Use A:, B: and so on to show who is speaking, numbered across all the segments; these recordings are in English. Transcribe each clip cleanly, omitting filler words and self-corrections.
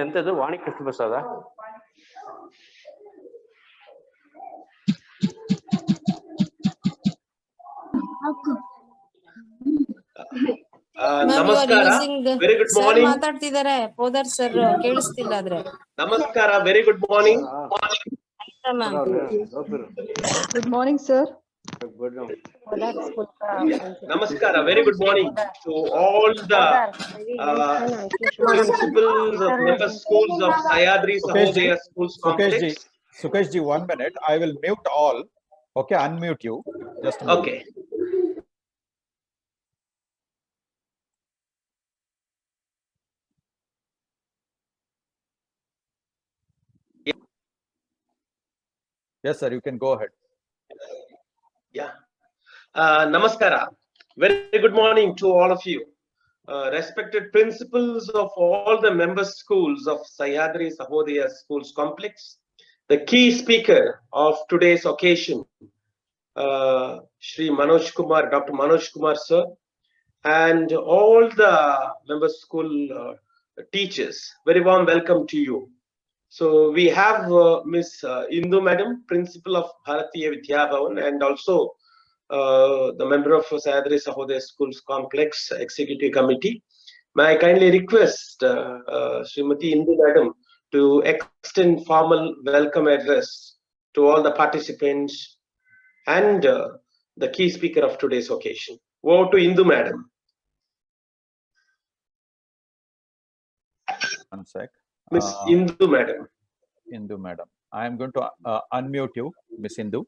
A: ಎಂತದು ವಾಣಿ ಕೃಷ್ಣ ಪ್ರಸಾದ
B: ನಮಸ್ಕಾರ, ವೆರಿ ಗುಡ್ ಮಾರ್ನಿಂಗ್.
C: ಮಾತಾಡ್ತಿದ್ದಾರೆ ಪೋದರ್ ಸರ್, ಕೇಳಿಸ್ತಿಲ್ಲ ಆದ್ರೆ.
B: ನಮಸ್ಕಾರ, very good morning.
D: Good morning, sir.
B: Namaskar, very good morning to all the principals of member schools of Sahyadri Sahodaya Schools Complex.
E: Sukesh ji, 1 minute. I will mute all. Okay, unmute you. Just a minute.
B: Okay.
E: Yes, sir. You can go ahead.
B: Yeah. Namaskara. Very good morning to all of you. Respected principals of all the member schools of Sahyadri Sahodaya Schools Complex, the key speaker of today's occasion, Shri Manoj Kumar, Dr. Manoj Kumar sir, and all the member school teachers, very warm welcome to you. So we have Miss Indu Madam, Principal of Bharatiya Vidya Bhavan, and also the member of Sahyadri Sahodaya Schools Complex Executive Committee. May I kindly request Srimati Indu Madam to extend formal welcome address to all the participants and the key speaker of today's occasion. Over to Indu Madam.
E: One sec.
B: Miss Indu Madam.
E: Indu Madam. I am going to unmute you, Miss Indu.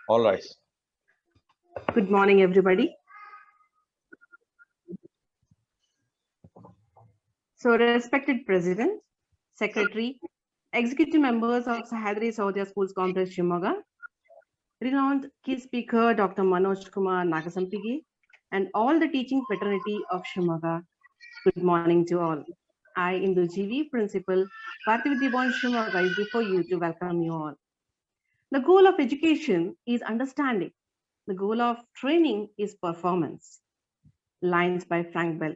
E: All right.
F: Good morning, everybody. So, respected President, Secretary, Executive members of Sahyadri Sahodaya Schools Complex, Shimoga, renowned key speaker Dr. Manoj Kumar Nagasampige, and all the teaching fraternity of Shimoga, good morning to all. I, Indu GV, Principal, Bharatiya Vidya Bhavan Shimoga, is before you to welcome you all. The goal of education is understanding. The goal of training is performance. Lines by Frank Bell.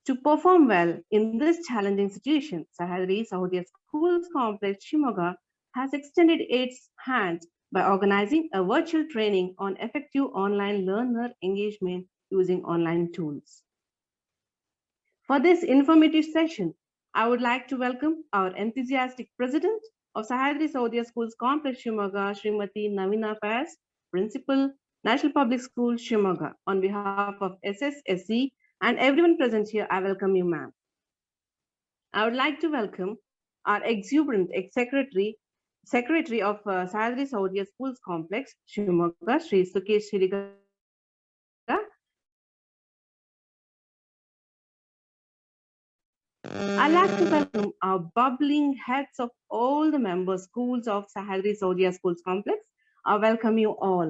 F: To perform well in this challenging situation, Sahyadri Sahodaya Schools Complex, Shimoga, has extended its hand by organizing a virtual training on effective online learner engagement using online tools. For this informative session, I would like to welcome our enthusiastic President of Sahyadri Sahodaya Schools Complex, Shimoga, Srimati Navina Paz, Principal, National Public School, Shimoga. On behalf of SSSC and everyone present here, I welcome you, ma'am. I would like to welcome our exuberant Secretary of Sahyadri Sahodaya Schools Complex, Shimoga, Shri Sukesh Shiriga. I'd like to welcome our bubbling heads of all the member schools of Sahyadri Sahodaya Schools Complex. I welcome you all.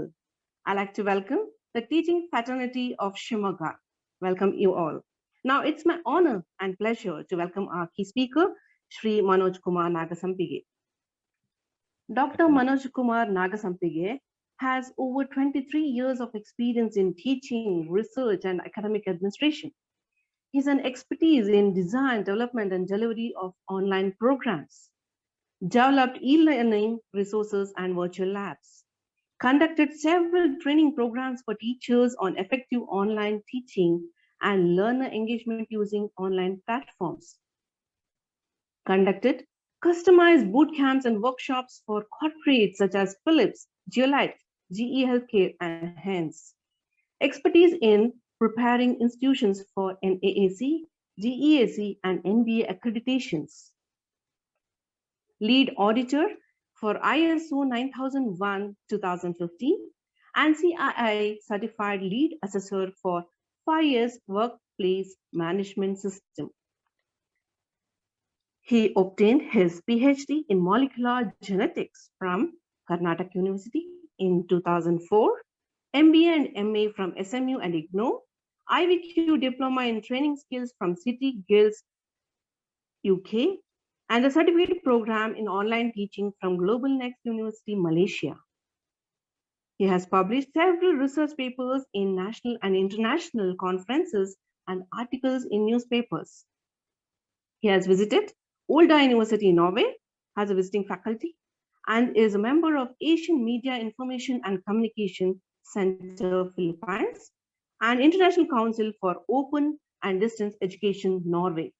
F: I'd like to welcome the teaching fraternity of Shimoga. Welcome you all. Now it's my honor and pleasure to welcome our key speaker, Shri Manoj Kumar Nagasampige. Dr. Manoj Kumar Nagasampige has over 23 years of experience in teaching, research, and academic administration. He's an expertise in design, development, and delivery of online programs, developed e-learning resources and virtual labs, conducted several training programs for teachers on effective online teaching and learner engagement using online platforms, conducted customized boot camps and workshops for corporates such as Philips, Geolite, GE Healthcare, and Hens, expertise in preparing institutions for NAAC, GEAC, and NBA accreditations, lead auditor for ISO 9001-2015 and CII certified lead assessor for 5 years workplace management system. He obtained his PhD in molecular genetics from Karnataka University in 2004, MBA and MA from SMU and IGNOU, IVQ diploma in training skills from City Guilds, UK, and a certificate program in online teaching from Global Next University, Malaysia. He has published several research papers in national and international conferences and articles in newspapers. He has visited Olda University in Norway as a visiting faculty and is a member of Asian Media Information and Communication Center Philippines and International Council for Open and Distance Education Norway.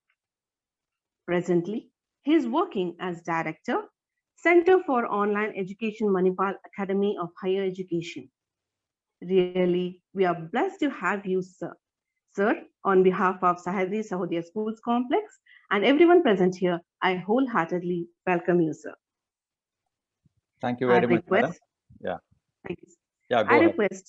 F: Presently, he is working as Director, Center for Online Education, Manipal Academy of Higher Education. Really, we are blessed to have you, sir. Sir, on behalf of Sahyadri Sahodaya Schools Complex and everyone present here, I wholeheartedly welcome you, sir.
E: Thank you very much, madam. Yeah.
F: Thank you.
E: Yeah, go ahead.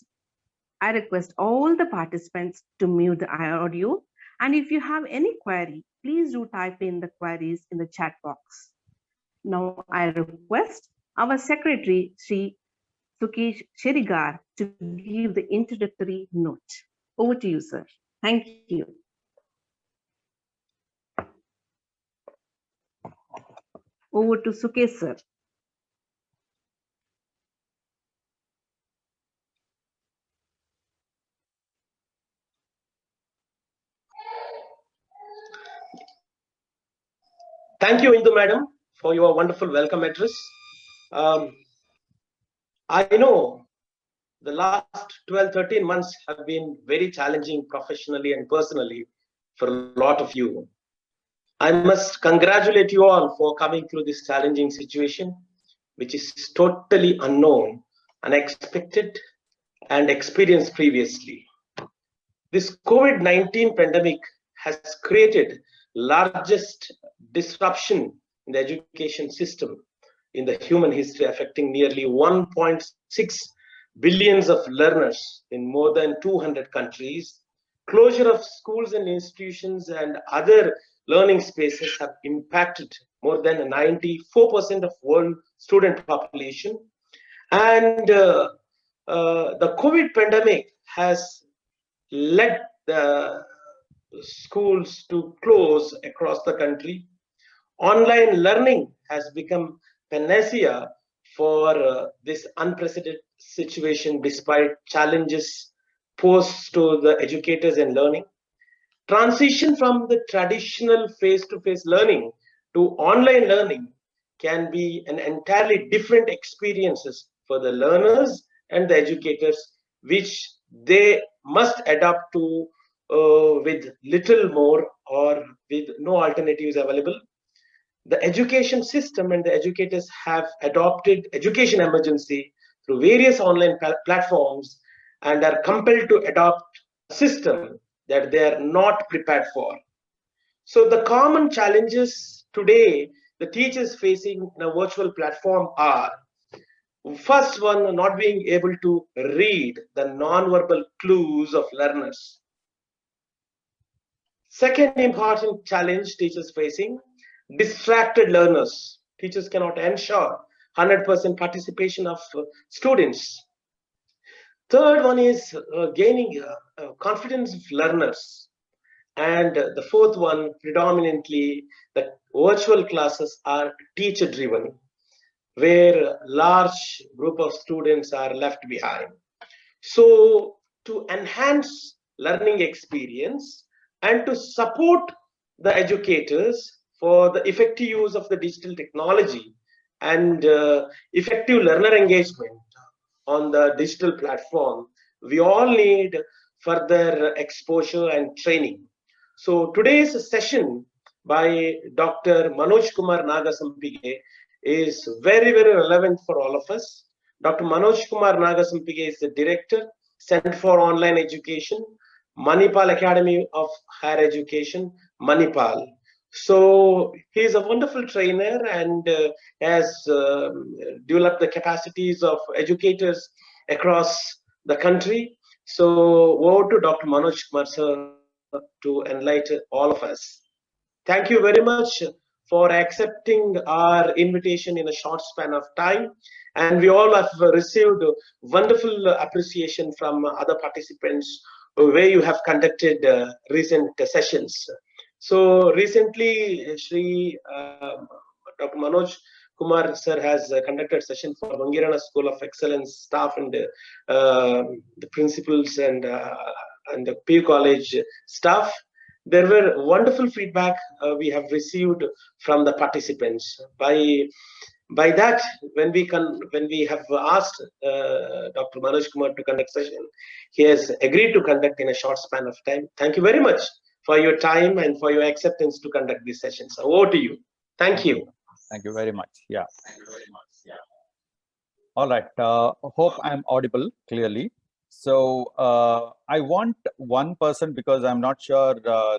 F: I request all the participants to mute the audio. And if you have any query, please do type in the queries in the chat box. Now I request our secretary, Sri Sukesh Sherigar, to give the introductory note. Over to you, sir. Thank you. Over to Sukesh, sir.
B: Thank you, Indu madam, for your wonderful welcome address. I know the last 12, 13 months have been very challenging professionally and personally for a lot of you. I must congratulate you all for coming through this challenging situation, which is totally unknown, unexpected, and experienced previously. This COVID-19 pandemic has created largest disruption in the education system in the human history, affecting nearly 1.6 billions of learners in more than 200 countries. Closure of schools and institutions and other learning spaces have impacted more than 94% of world student population. And the COVID pandemic has led the schools to close across the country. Online learning has become panacea for this unprecedented situation despite challenges posed to the educators and learning. Transition from the traditional face-to-face learning to online learning can be an entirely different experiences for the learners and the educators, which they must adapt to with little more or with no alternatives available. The education system and the educators have adopted education emergency through various online platforms and are compelled to adopt a system that they are not prepared for. So the common challenges today the teachers facing in a virtual platform are: first one, not being able to read the non-verbal clues of learners. Second important challenge teachers facing, distracted learners. Teachers cannot ensure 100% participation of students. Third one is gaining confidence of learners. And the fourth one, predominantly, the virtual classes are teacher driven, where large group of students are left behind. So to enhance learning experience and to support the educators for the effective use of the digital technology and effective learner engagement on the digital platform, we all need further exposure and training. So today's session by Dr. Manoj Kumar Nagasampige is very, very relevant for all of us. Dr. Manoj Kumar Nagasampige is the Director, Center for Online Education, Manipal Academy of Higher Education, Manipal. So he is a wonderful trainer and has developed the capacities of educators across the country. So over to Dr. Manoj Kumar sir to enlighten all of us. Thank you very much for accepting our invitation in a short span of time. And we all have received wonderful appreciation from other participants where you have conducted recent sessions. So recently, Dr. Manoj Kumar sir has conducted session for Vangirana School of Excellence staff and the principals and the PU College staff. there were wonderful feedback we have received from the participants. By that, when we have asked Dr. Manoj Kumar to conduct session, he has agreed to conduct in a short span of time. Thank you very much for your time and for your acceptance to conduct this session. So over to you. Thank you.
E: Thank you very much. Yeah. All right. Hope I'm audible clearly. So I want one person, because I'm not sure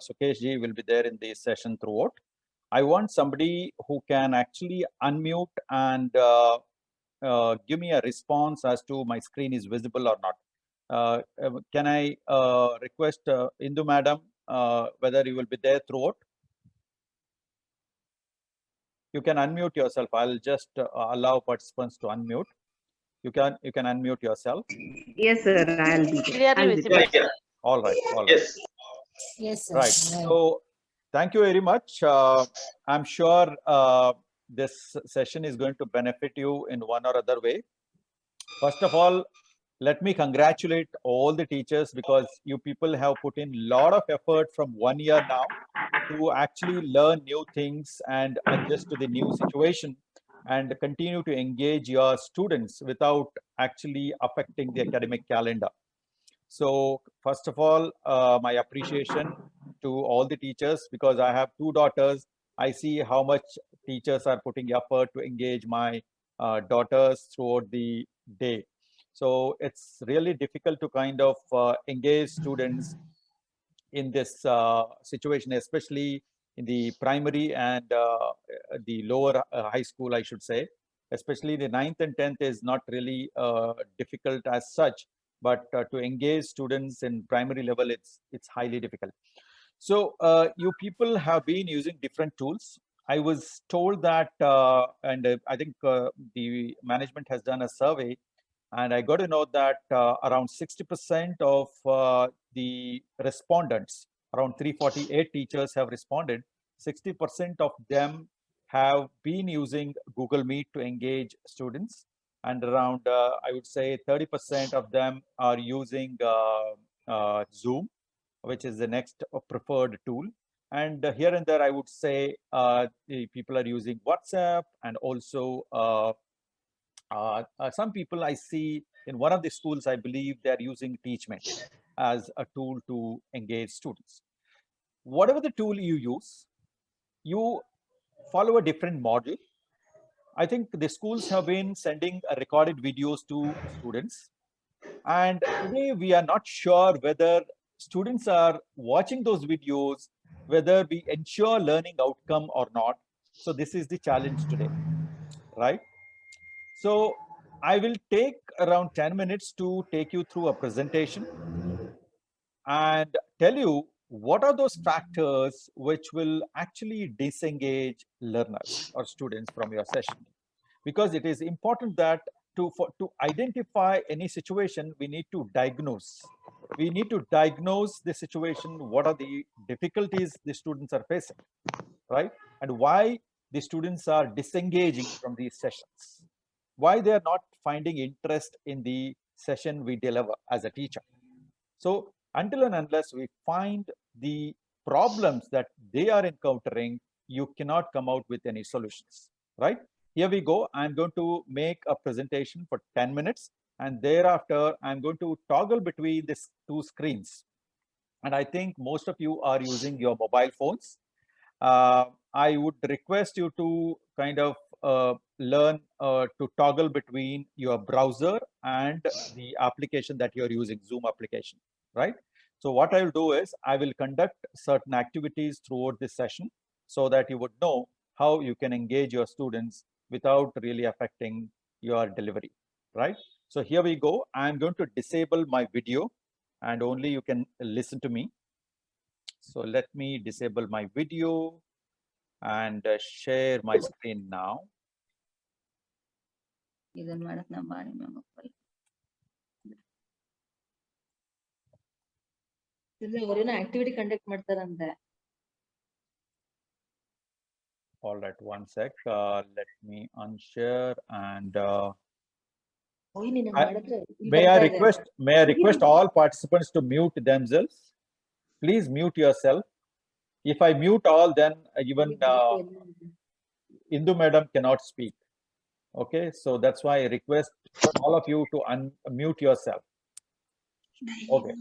E: Sukesh ji will be there in this session throughout. I want somebody who can actually unmute and give me a response as to my screen is visible or not. Can I request Indu madam whether you will be there throughout? You can unmute yourself. I'll just allow participants to unmute. You can unmute yourself.
F: Yes, sir. I'll be there.
A: Clearly
F: I'll be
A: visible.
F: there.
B: Yeah.
E: All right. All right.
B: Yes.
C: Yes, sir.
E: Right. So thank you very much. I'm sure this session is going to benefit you in one or other way. First of all, let me congratulate all the teachers, because you people have put in a lot of effort from 1 year now to actually learn new things and adjust to the new situation and continue to engage your students without actually affecting the academic calendar. So first of all, my appreciation to all the teachers, because I have 2 daughters. I see how much teachers are putting effort to engage my daughters throughout the day. So it's really difficult to kind of engage students in this situation, especially in the primary and the lower high school, I should say. Especially the 9th and 10th is not really difficult as such, but to engage students in primary level, it's highly difficult. So you people have been using different tools. I was told that, and I think the management has done a survey, and I got to know that around 60% of the respondents, around 348 teachers have responded. 60% of them have been using Google Meet to engage students, and around, I would say 30% of them are using Zoom, which is the next preferred tool. And here and there, I would say the people are using WhatsApp, and also some people I see in one of the schools, I believe they're using Teachmate as a tool to engage students. Whatever the tool you use, you follow a different model. I think the schools have been sending recorded videos to students. And today we are not sure whether students are watching those videos, whether we ensure learning outcome or not. So this is the challenge today, right? So I will take around 10 minutes to take you through a presentation and tell you what are those factors which will actually disengage learners or students from your session. Because it is important that to identify any situation, we need to diagnose. We need to diagnose the situation, what are the difficulties the students are facing, right? And why the students are disengaging from these sessions. Why they are not finding interest in the session we deliver as a teacher. So until and unless we find the problems that they are encountering, you cannot come out with any solutions, right? Here we go. I'm going to make a presentation for 10 minutes, and thereafter I'm going to toggle between these 2 screens. And I think most of you are using your mobile phones. I would request you to kind of learn to toggle between your browser and the application that you're using, Zoom application, right? So what I will do is I will conduct certain activities throughout this session so that you would know how you can engage your students without really affecting your delivery, right? So here we go. I'm going to disable my video and only you can listen to me. So let me disable my video and share my screen now.
C: ಇದನ್ನ ಮಾಡಕ್ ನಾ ಮಾಡಿ ಅವರೇನೋ activity conduct ಮಾಡ್ತಾರಂತೆ.
E: All right, one sec. Let me unshare and may I request all participants to mute themselves. Please mute yourself If I mute all, then even Indu madam cannot speak. Okay, so that's why I request all of you to unmute yourself. Okay,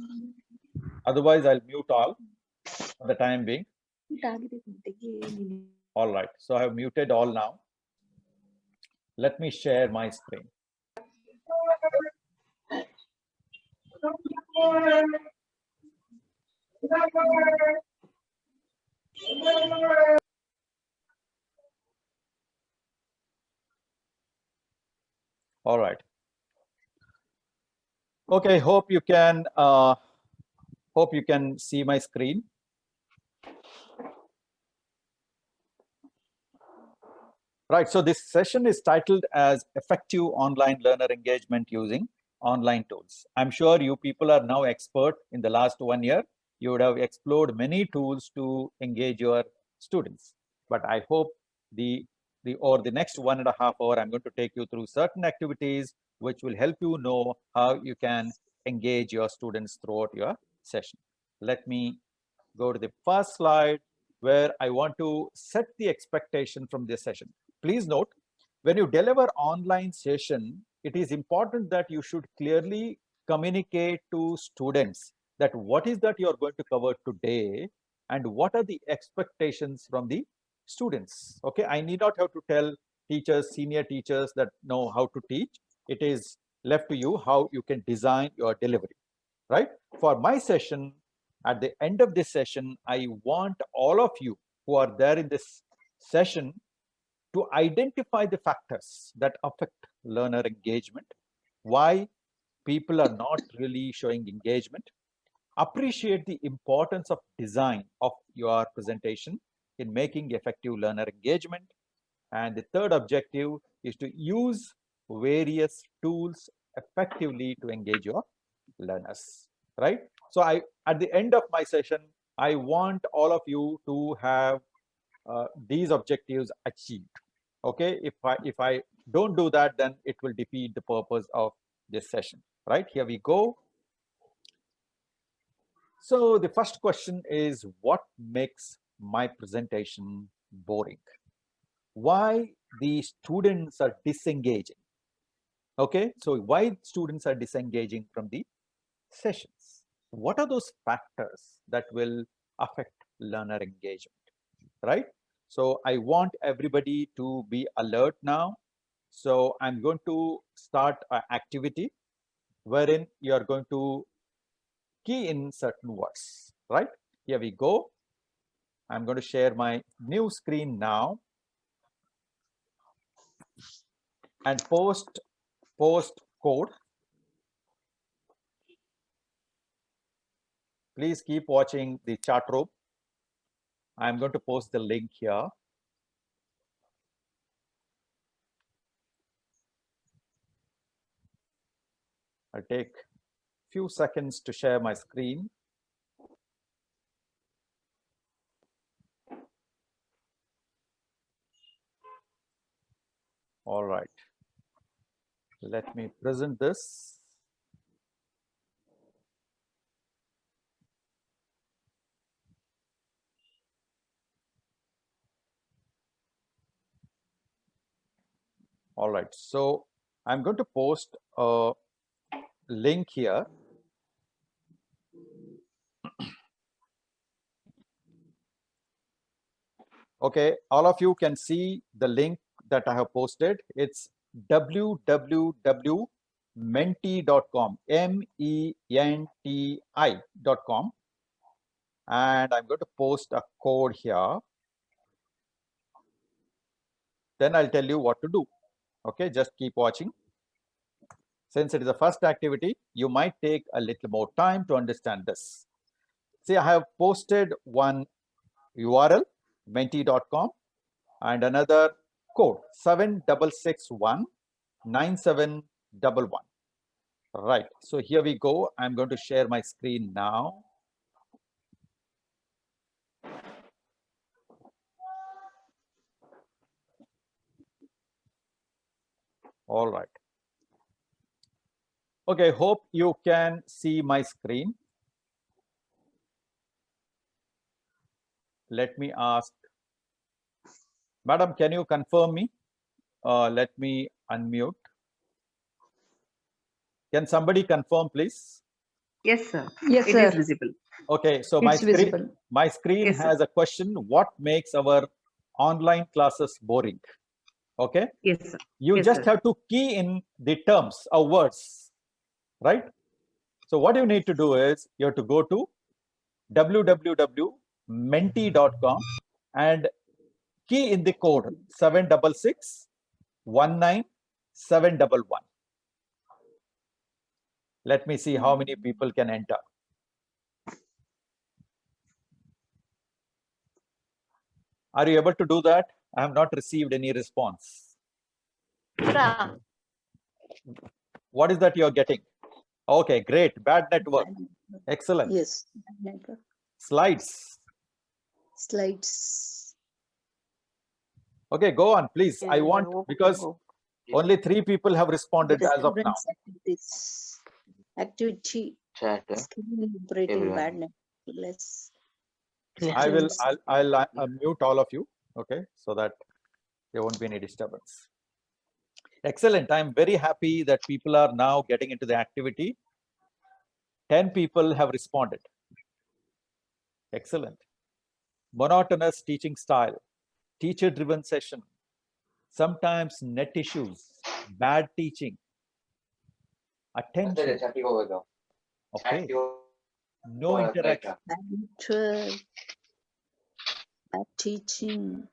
E: otherwise I'll mute all for the time being. All right, so I have muted all now. Let me share my screen. All right. Okay, hope you can see my screen. Right, so this session is titled as Effective Online Learner Engagement Using Online Tools. I'm sure you people are now expert in the last 1 year. You would have explored many tools to engage your students. But I hope over the next 1.5 hours, I'm going to take you through certain activities which will help you know how you can engage your students throughout your session. Let me go to the first slide where I want to set the expectation from this session. Please note, when you deliver online session, it is important that you should clearly communicate to students that what is that you are going to cover today and what are the expectations from the students. Okay, I need not have to tell teachers, senior teachers that know how to teach. It is left to you how you can design your delivery, right? For my session, at the end of this session, I want all of you who are there in this session to identify the factors that affect learner engagement, why people are not really showing engagement, appreciate the importance of design of your presentation in making effective learner engagement. And the third objective is to use various tools effectively to engage your learners, right? So at the end of my session, I want all of you to have these objectives achieved. Okay, if I don't do that, then it will defeat the purpose of this session, right? Here we go. So the first question is, what makes my presentation boring? Why the students are disengaging? Okay, so why students are disengaging from the sessions? What are those factors that will affect learner engagement, right? So I want everybody to be alert now. So I'm going to start an activity wherein you are going to key in certain words, right? Here we go. I'm going to share my new screen now and post code. Please keep watching the chat room. I'm going to post the link here. I'll take a few seconds to share my screen. All right. Let me present this. All right. So I'm going to post a link here. Okay, all of you can see the link that I have posted. It's www.menti.com, MENTI.com. And I'm going to post a code here. Then I'll tell you what to do. Okay, just keep watching. Since it is the first activity, you might take a little more time to understand this. See, I have posted one URL, menti.com, and another code, 76619711. Right, so here we go. I'm going to share my screen now. All right. Okay, hope you can see my screen. let me ask, Madam, can you confirm me? Let me unmute. Can somebody confirm, please?
F: Yes, sir.
D: Yes,
F: It
D: sir.
F: is visible.
E: Okay, so
D: It's visible.
E: my screen
F: Yes, sir.
E: has a question. What makes our online classes boring? Okay,
F: Yes, sir.
E: you
F: Yes,
E: just
F: sir.
E: have to key in the terms or words, right? So what you need to do is you have to go to www.menti.com and key in the code 766-19711. Let me see how many people can enter. Are you able to do that? I have not received any response. What is that you're getting? Okay, great. Bad network. Excellent.
C: Yes. Network.
E: Slides.
C: Slides.
E: Okay, go on, please. I want, because only 3 people have responded as of now.
C: Activities. Activity.
A: Chat.
C: Screen operating
A: Everyone.
C: bad network. Less.
E: I'll mute all of you, okay, so that there won't be any disturbance. Excellent. I'm very happy that people are now getting into the activity. 10 people have responded. Excellent. Monotonous teaching style, teacher-driven session, sometimes net issues, bad teaching, attention. Okay. No interaction.
C: Bad network. Bad teaching.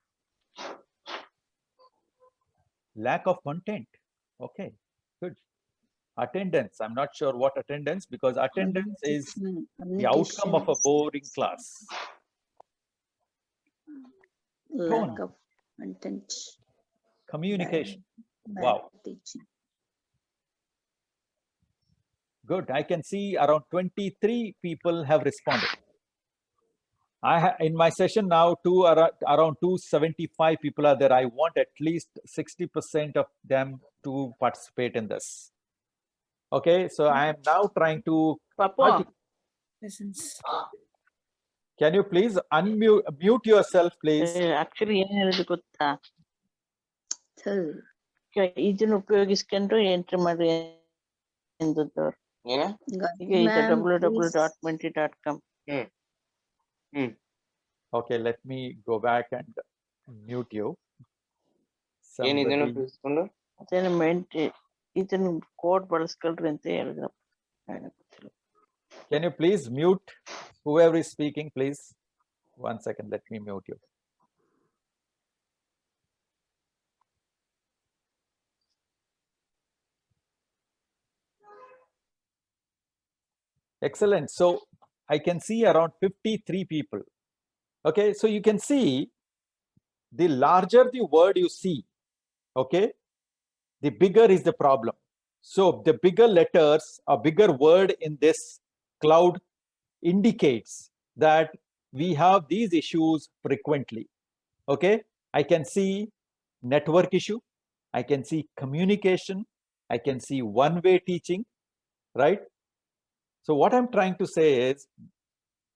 E: Lack of content. Okay, good. Attendance. I'm not sure what attendance, because attendance is the outcome of a boring class.
C: Lack
E: Tone.
C: of content.
E: Communication.
C: Bad
E: Wow.
C: teaching.
E: Good. I can see around 23 people have responded. In my session now, around 275 people are there. I want at least 60% of them to participate in this. Okay, so I am now trying to. Can you please mute yourself, please?
A: Actually ಏನ್ ಹೇಳಿದ್ರು ಗೊತ್ತಾ,
C: Tell.
A: ಇದನ್ನ ಉಪಯೋಗಿಸ್ಕೊಂಡು entry ಮಾಡಿ ಎಂದದ್ದವ್ರು. ಈಗ ಇದು
C: Ma'am,
A: www.menti.com.
E: Okay, let me go back and mute you. Somebody-
A: ಅದೇನು ಮೆಂಟಿ ಇದನ್ನ ಕೋಡ್ ಬಳಸ್ಕೊಳ್ರಿ ಅಂತ ಹೇಳಿದ್ರು.
E: Can you please mute whoever is speaking, please? 1 second, let me mute you. Excellent. So I can see around 53 people. Okay, so you can see the larger the word you see, okay, the bigger is the problem. So the bigger letters, a bigger word in this cloud indicates that we have these issues frequently. Okay, I can see network issue, I can see communication, I can see one-way teaching, right? So what I'm trying to say is,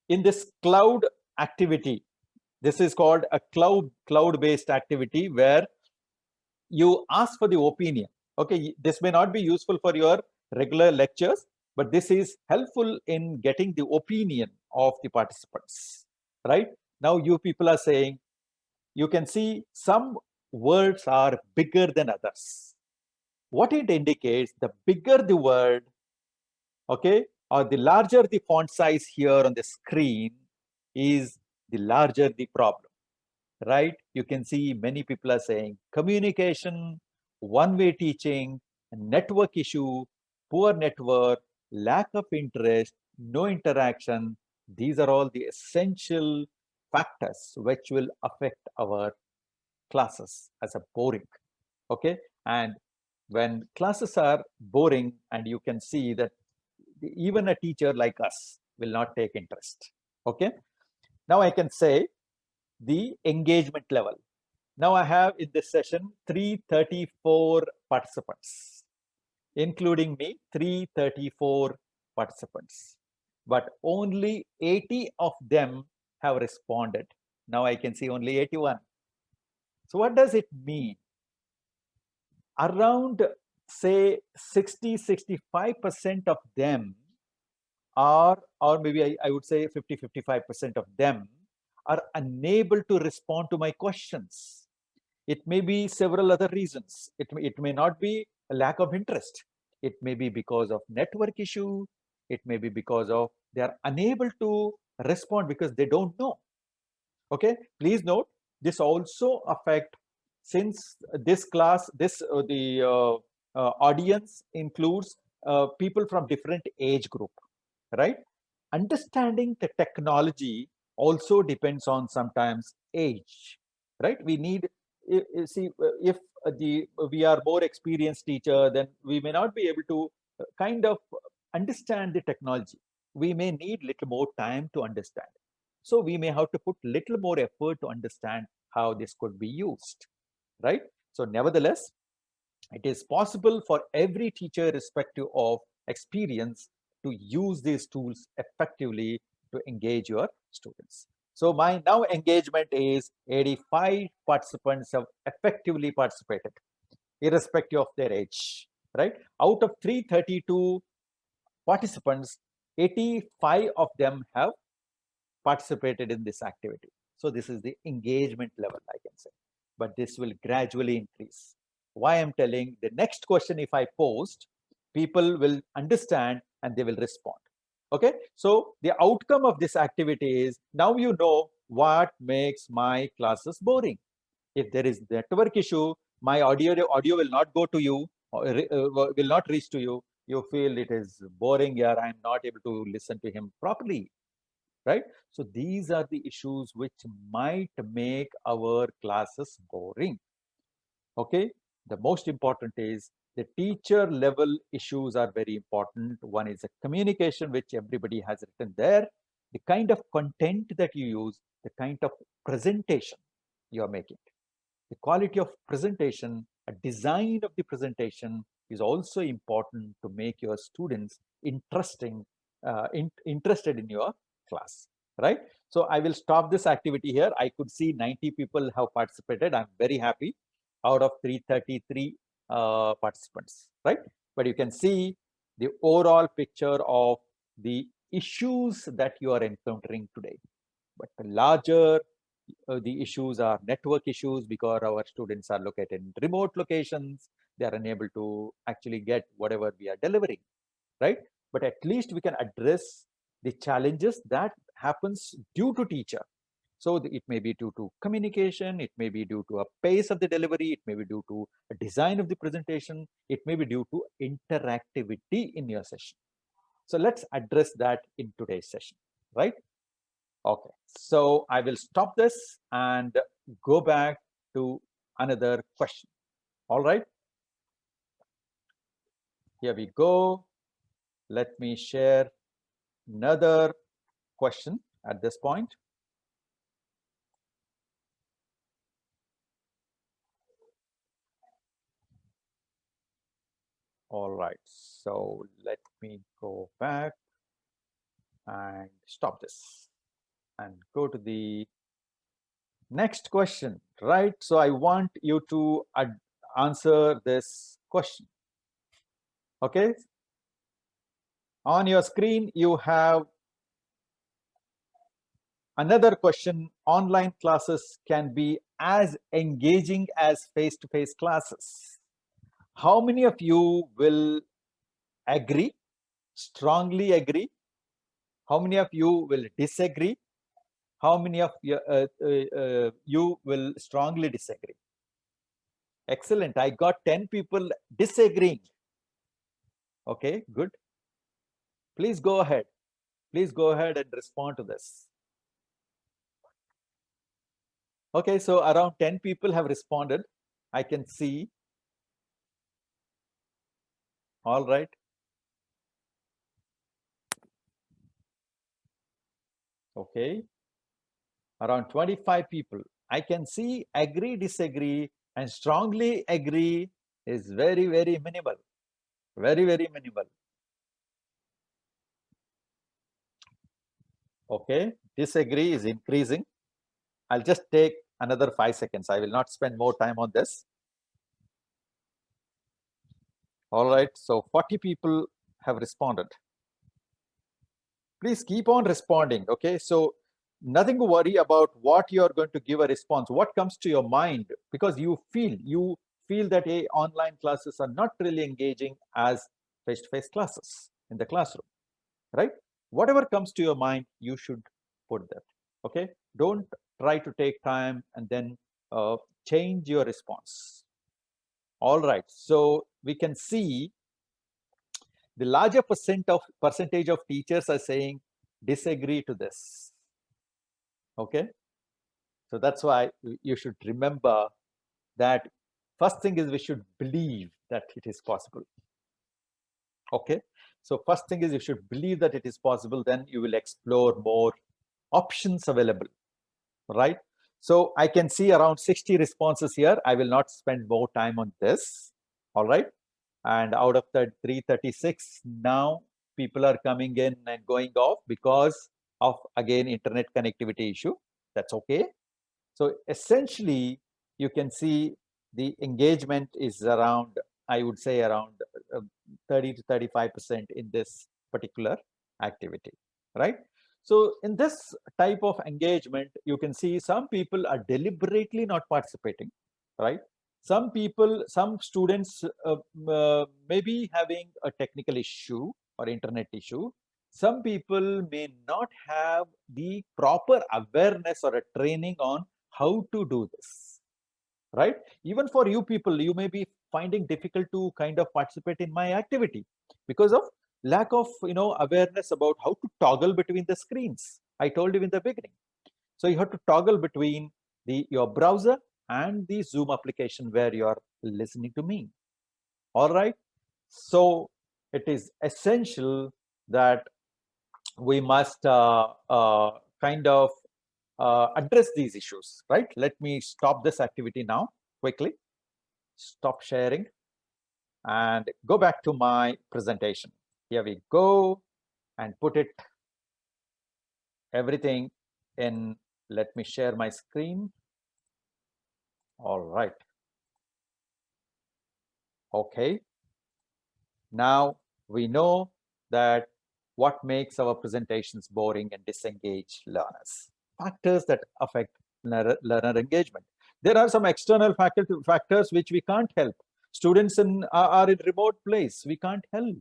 E: in this cloud activity, this is called a cloud-based activity where you ask for the opinion. Okay, this may not be useful for your regular lectures, but this is helpful in getting the opinion of the participants, right? Now you people are saying, you can see some words are bigger than others. What it indicates, the bigger the word, okay, or the larger the font size here on the screen, is the larger the problem, right? You can see many people are saying communication, one-way teaching, network issue, poor network, lack of interest, no interaction. These are all the essential factors which will affect our classes as a boring. Okay, and when classes are boring, and you can see that even a teacher like us will not take interest. Okay, now I can say the engagement level. Now I have in this session 334 participants, including me, 334 participants, but only 80 of them have responded. Now I can see only 81. So what does it mean? Around, say, 60-65% of them are, or maybe I would say 50-55% of them are unable to respond to my questions. It may be several other reasons. It may not be a lack of interest. It may be because of network issue. It may be because of they are unable to respond because they don't know. Okay, please note this also affect, since this class, the audience includes people from different age group, right? Understanding the technology also depends on sometimes age, right? We need, see, if we are more experienced teacher, then we may not be able to kind of understand the technology. We may need little more time to understand. So we may have to put little more effort to understand how this could be used, right? So nevertheless, it is possible for every teacher, irrespective of experience, to use these tools effectively to engage your students. So my now engagement is 85 participants have effectively participated, irrespective of their age, right? Out of 332 participants, 85 of them have participated in this activity. So this is the engagement level, I can say, but this will gradually increase. Why I'm telling, the next question if I post, people will understand and they will respond. Okay, so the outcome of this activity is, now you know what makes my classes boring. If there is network issue, my audio will not go to you, or will not reach to you. You feel it is boring here, I'm not able to listen to him properly, right? So these are the issues which might make our classes boring. Okay, the most important is the teacher level issues are very important. One is a communication, which everybody has written there, the kind of content that you use, the kind of presentation you are making, the quality of presentation, a design of the presentation is also important to make your students interested in your class, right? So I will stop this activity here. I could see 90 people have participated. I'm very happy out of 333 participants, right? But you can see the overall picture of the issues that you are encountering today. But the larger the issues are network issues, because our students are located in remote locations. They are unable to actually get whatever we are delivering, right? But at least we can address the challenges that happens due to teacher. So it may be due to communication, it may be due to a pace of the delivery, it may be due to a design of the presentation, it may be due to interactivity in your session. So let's address that in today's session, right? Okay, so I will stop this and go back to another question. All right, here we go. Let me share another question at this point. All right, so let me go back and stop this and go to the next question, right? So I want you to answer this question. Okay, on your screen you have another question. Online classes can be as engaging as face-to-face classes. How many of you will agree, strongly agree? How many of you will disagree? How many of you will strongly disagree? Excellent. I got 10 people disagreeing. Okay, good. Please go ahead. Please go ahead and respond to this. Okay, so around 10 people have responded. I can see. All right. Okay. Around 25 people. I can see agree, disagree, and strongly agree is very, very minimal. Very, very minimal. Okay. Disagree is increasing. I'll just take another 5 seconds. I will not spend more time on this. All right, so 40 people have responded. Please keep on responding, okay? So nothing to worry about what you're going to give a response, what comes to your mind, because you feel that online classes are not really engaging as face-to-face classes in the classroom, right? Whatever comes to your mind, you should put that, okay? Don't try to take time and then change your response. All right, so we can see the larger percentage of teachers are saying disagree to this. Okay, so that's why you should remember that first thing is we should believe that it is possible. Okay, so first thing is you should believe that it is possible, then you will explore more options available, right? So I can see around 60 responses here. I will not spend more time on this. All right, and out of the 336 now people are coming in and going off because of again internet connectivity issue. That's okay. So essentially you can see the engagement is around, I would say around 30 to 35% in this particular activity, right? So in this type of engagement, you can see some people are deliberately not participating, right? Some people, some students may be having a technical issue or internet issue. Some people may not have the proper awareness or a training on how to do this, right? Even for you people, you may be finding difficult to kind of participate in my activity because of lack of awareness about how to toggle between the screens. I told you in the beginning. So you have to toggle between your browser and the Zoom application where you are listening to me. All right. So it is essential that we must kind of address these issues, right? Let me stop this activity now quickly. Stop sharing and go back to my presentation. Here we go and put it everything in. Let me share my screen. All right. Okay. Now we know that what makes our presentations boring and disengage learners. Factors that affect learner engagement. There are some external factors which we can't help. Students are in remote place. We can't help.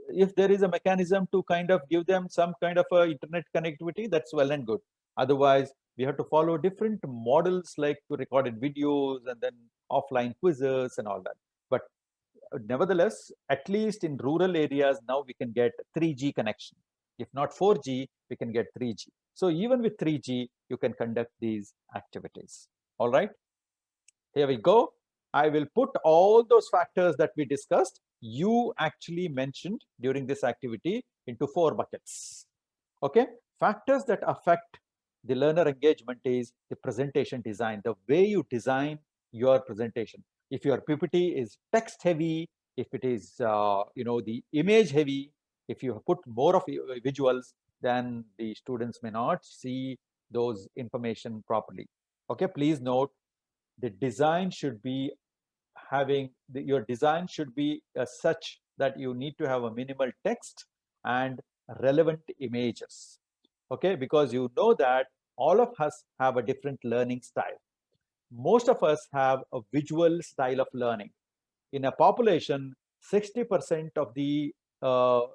E: If there is a mechanism to kind of give them some kind of internet connectivity, that's well and good. Otherwise, we have to follow different models like recorded videos and then offline quizzes and all that. But nevertheless, at least in rural areas, now we can get 3G connection. If not 4G, we can get 3G. So even with 3G, you can conduct these activities. All right, here we go. I will put all those factors that we discussed, you actually mentioned during this activity, into 4 buckets. Okay, factors that affect the learner engagement is the presentation design, the way you design your presentation. If your PPT is text heavy, if it is the image heavy, if you put more of visuals, then the students may not see those information properly. Okay, please note the design should be having your design should be such that you need to have a minimal text and relevant images. Okay, because you know that all of us have a different learning style. Most of us have a visual style of learning. In a population, 60% of the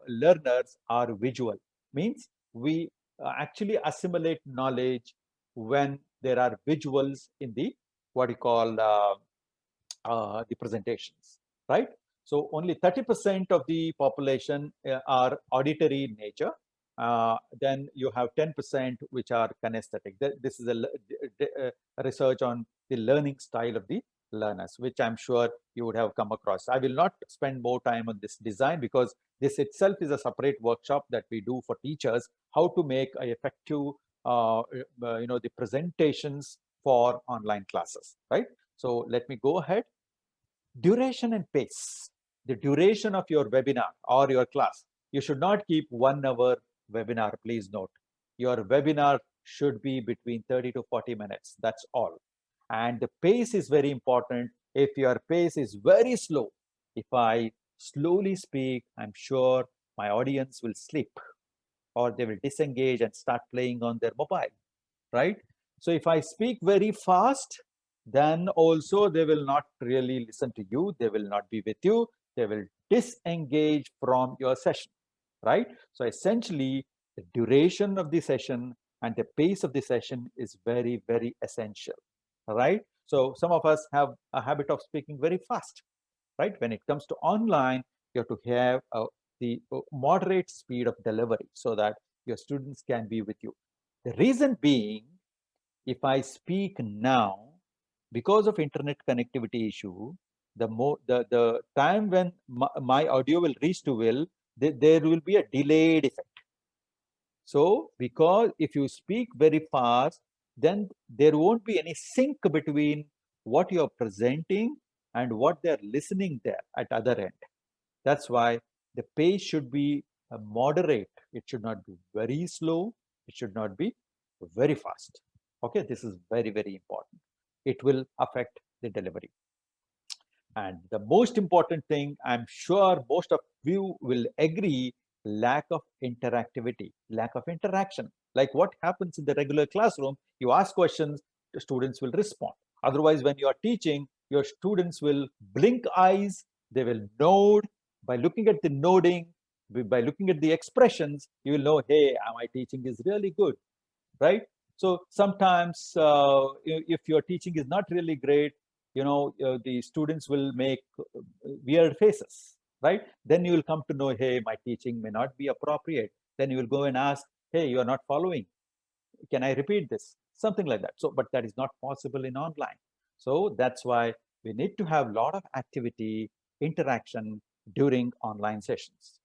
E: learners are visual. Means we actually assimilate knowledge when there are visuals in the what you call the presentations, right? So only 30% of the population are auditory in nature. Then you have 10% which are kinesthetic. This is a research on the learning style of the learners, which I'm sure you would have come across. I will not spend more time on this design because this itself is a separate workshop that we do for teachers, how to make an effective the presentations for online classes, right? So let me go ahead. Duration and pace. The duration of your webinar or your class. You should not keep 1 hour webinar, please note. Your webinar should be between 30 to 40 minutes. That's all. And the pace is very important. If your pace is very slow, if I slowly speak, I'm sure my audience will sleep or they will disengage and start playing on their mobile, right? So if I speak very fast, then also they will not really listen to you. They will not be with you. They will disengage from your session, right? So essentially, the duration of the session and the pace of the session is very, very essential, right? So some of us have a habit of speaking very fast, right? When it comes to online, you have to have the moderate speed of delivery so that your students can be with you. The reason being, if I speak now, because of internet connectivity issue, the time when my audio will reach to Will, there will be a delayed effect. So because if you speak very fast, then there won't be any sync between what you're presenting and what they're listening there at other end. That's why the pace should be moderate. It should not be very slow. It should not be very fast. Okay, this is very, very important. It will affect the delivery. And the most important thing, I'm sure most of you will agree, lack of interactivity, lack of interaction. Like what happens in the regular classroom, you ask questions, the students will respond. Otherwise, when you are teaching, your students will blink eyes, they will nod. By looking at the nodding, by looking at the expressions, you will know, hey, my teaching is really good, right? So sometimes if your teaching is not really great, the students will make weird faces, right? Then you will come to know, hey, my teaching may not be appropriate. Then you will go and ask, hey, you are not following. Can I repeat this? Something like that. So, but that is not possible in online. So that's why we need to have a lot of activity, interaction during online sessions.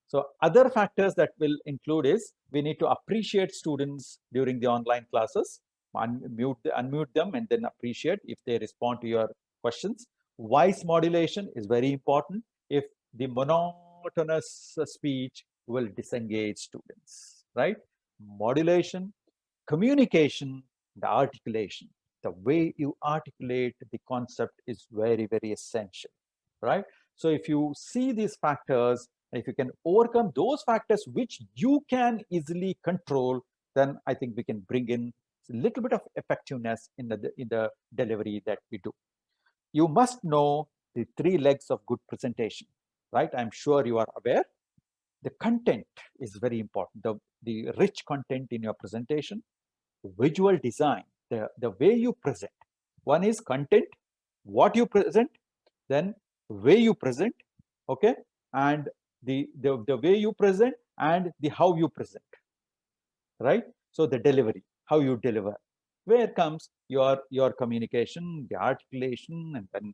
E: So other factors that will include is we need to appreciate students during the online classes, unmute them and then appreciate if they respond to your questions. Voice modulation is very important. If the monotonous speech will disengage students, right? Modulation, communication, the articulation. The way you articulate the concept is very, very essential, right? So if you see these factors, if you can overcome those factors which you can easily control, then I think we can bring in a little bit of effectiveness in the delivery that we do. You must know the 3 legs of good presentation, right? I'm sure you are aware. The content is very important. The rich content in your presentation, visual design, the way you present. One is content, what you present, then way you present, okay, and the way you present and the how you present, right? So the delivery, how you deliver, where comes your communication, the articulation, and then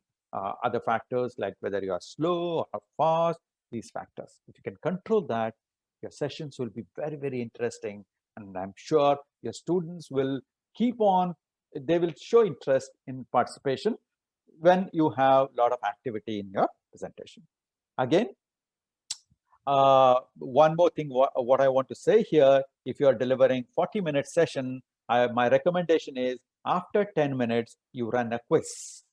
E: other factors like whether you are slow or fast, these factors. If you can control that, your sessions will be very, very interesting, and I'm sure your students will keep on, they will show interest in participation when you have a lot of activity in your presentation. Again, one more thing, what I want to say here, if you are delivering 40-minute session, my recommendation is after 10 minutes, you run a quiz,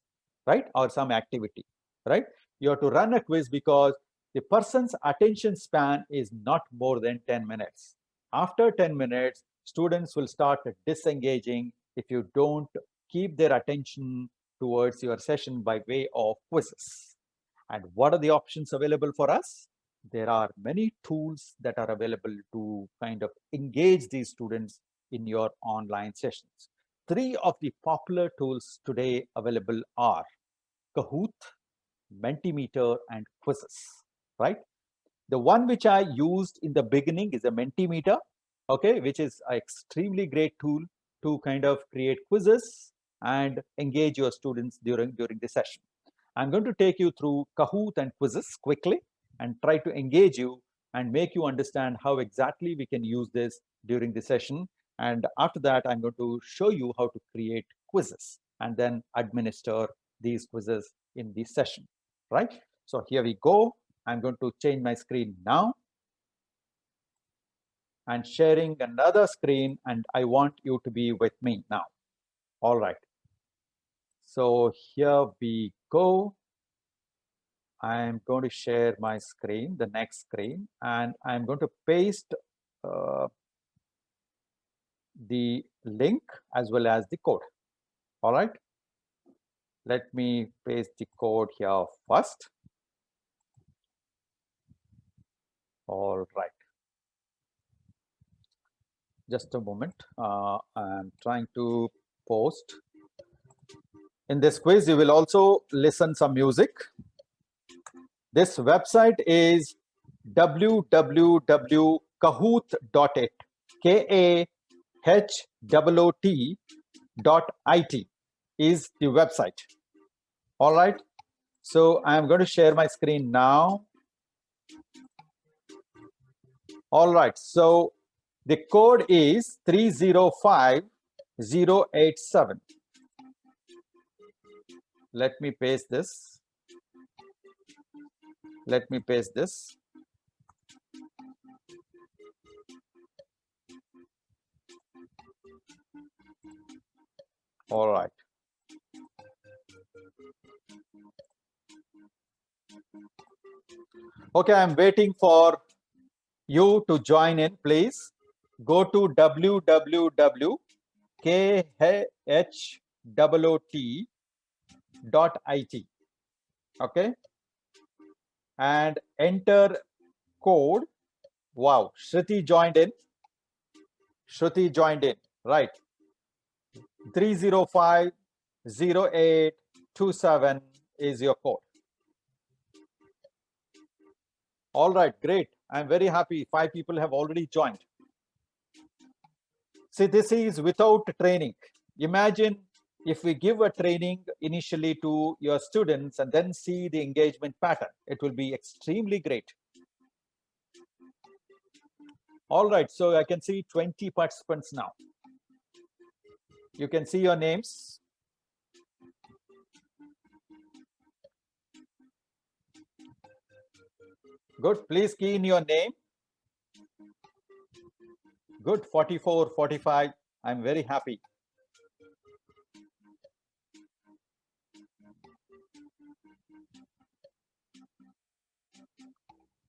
E: right? Or some activity, right? You have to run a quiz because the person's attention span is not more than 10 minutes. After 10 minutes, students will start disengaging if you don't keep their attention towards your session by way of quizzes. And what are the options available for us? There are many tools that are available to kind of engage these students in your online sessions. 3 of the popular tools today available are Kahoot, Mentimeter, and Quizzes, right? The one which I used in the beginning is a Mentimeter, okay, which is an extremely great tool to kind of create quizzes and engage your students during the session. I'm going to take you through Kahoot and Quizzes quickly and try to engage you and make you understand how exactly we can use this during the session. And after that, I'm going to show you how to create quizzes and then administer these quizzes in the session, right? So here we go. I'm going to change my screen now. and sharing another screen, and I want you to be with me now. All right. So here we go. I'm going to share my screen, the next screen, and I'm going to paste the link as well as the code. All right. Let me paste the code here first. All right. Just a moment. I'm trying to post. In this quiz, you will also listen some music. This website is www.kahoot.it, KAHOOT.IT is the website. All right. So I'm going to share my screen now. All right. So the code is 305087. Let me paste this. Let me paste this. All right. Okay, I'm waiting for you to join in, please. Go to www.kahoot.it, okay, and enter code. Wow, Shruti joined in. Shruti joined in, right? 3050827 is your code. All right, great. I'm very happy. 5 people have already joined. See, this is without training. Imagine if we give a training initially to your students and then see the engagement pattern, it will be extremely great. All right, so I can see 20 participants now. You can see your names. Good, please key in your name. Good, 44, 45. I'm very happy.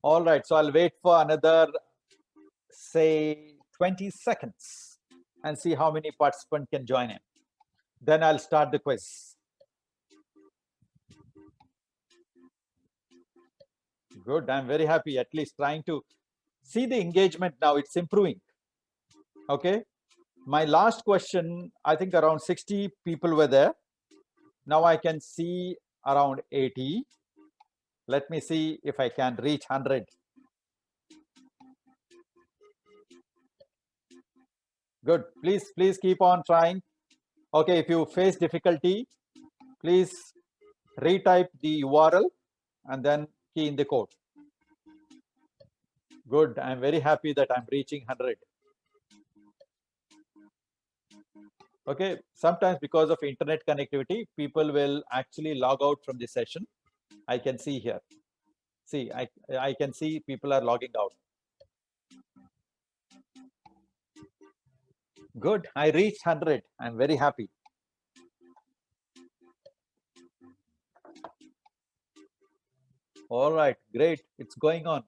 E: All right, so I'll wait for another, say, 20 seconds and see how many participants can join in. Then I'll start the quiz. Good, I'm very happy, at least trying to see the engagement now, it's improving. Okay, my last question, I think around 60 people were there. Now I can see around 80. Let me see if I can reach 100. Good, please keep on trying. Okay, if you face difficulty, please retype the URL and then key in the code. Good, I'm very happy that I'm reaching 100. Okay, sometimes because of internet connectivity, people will actually log out from the session. I can see here. See, I can see people are logging out. Good, I reached 100. I'm very happy. All right, great, it's going on.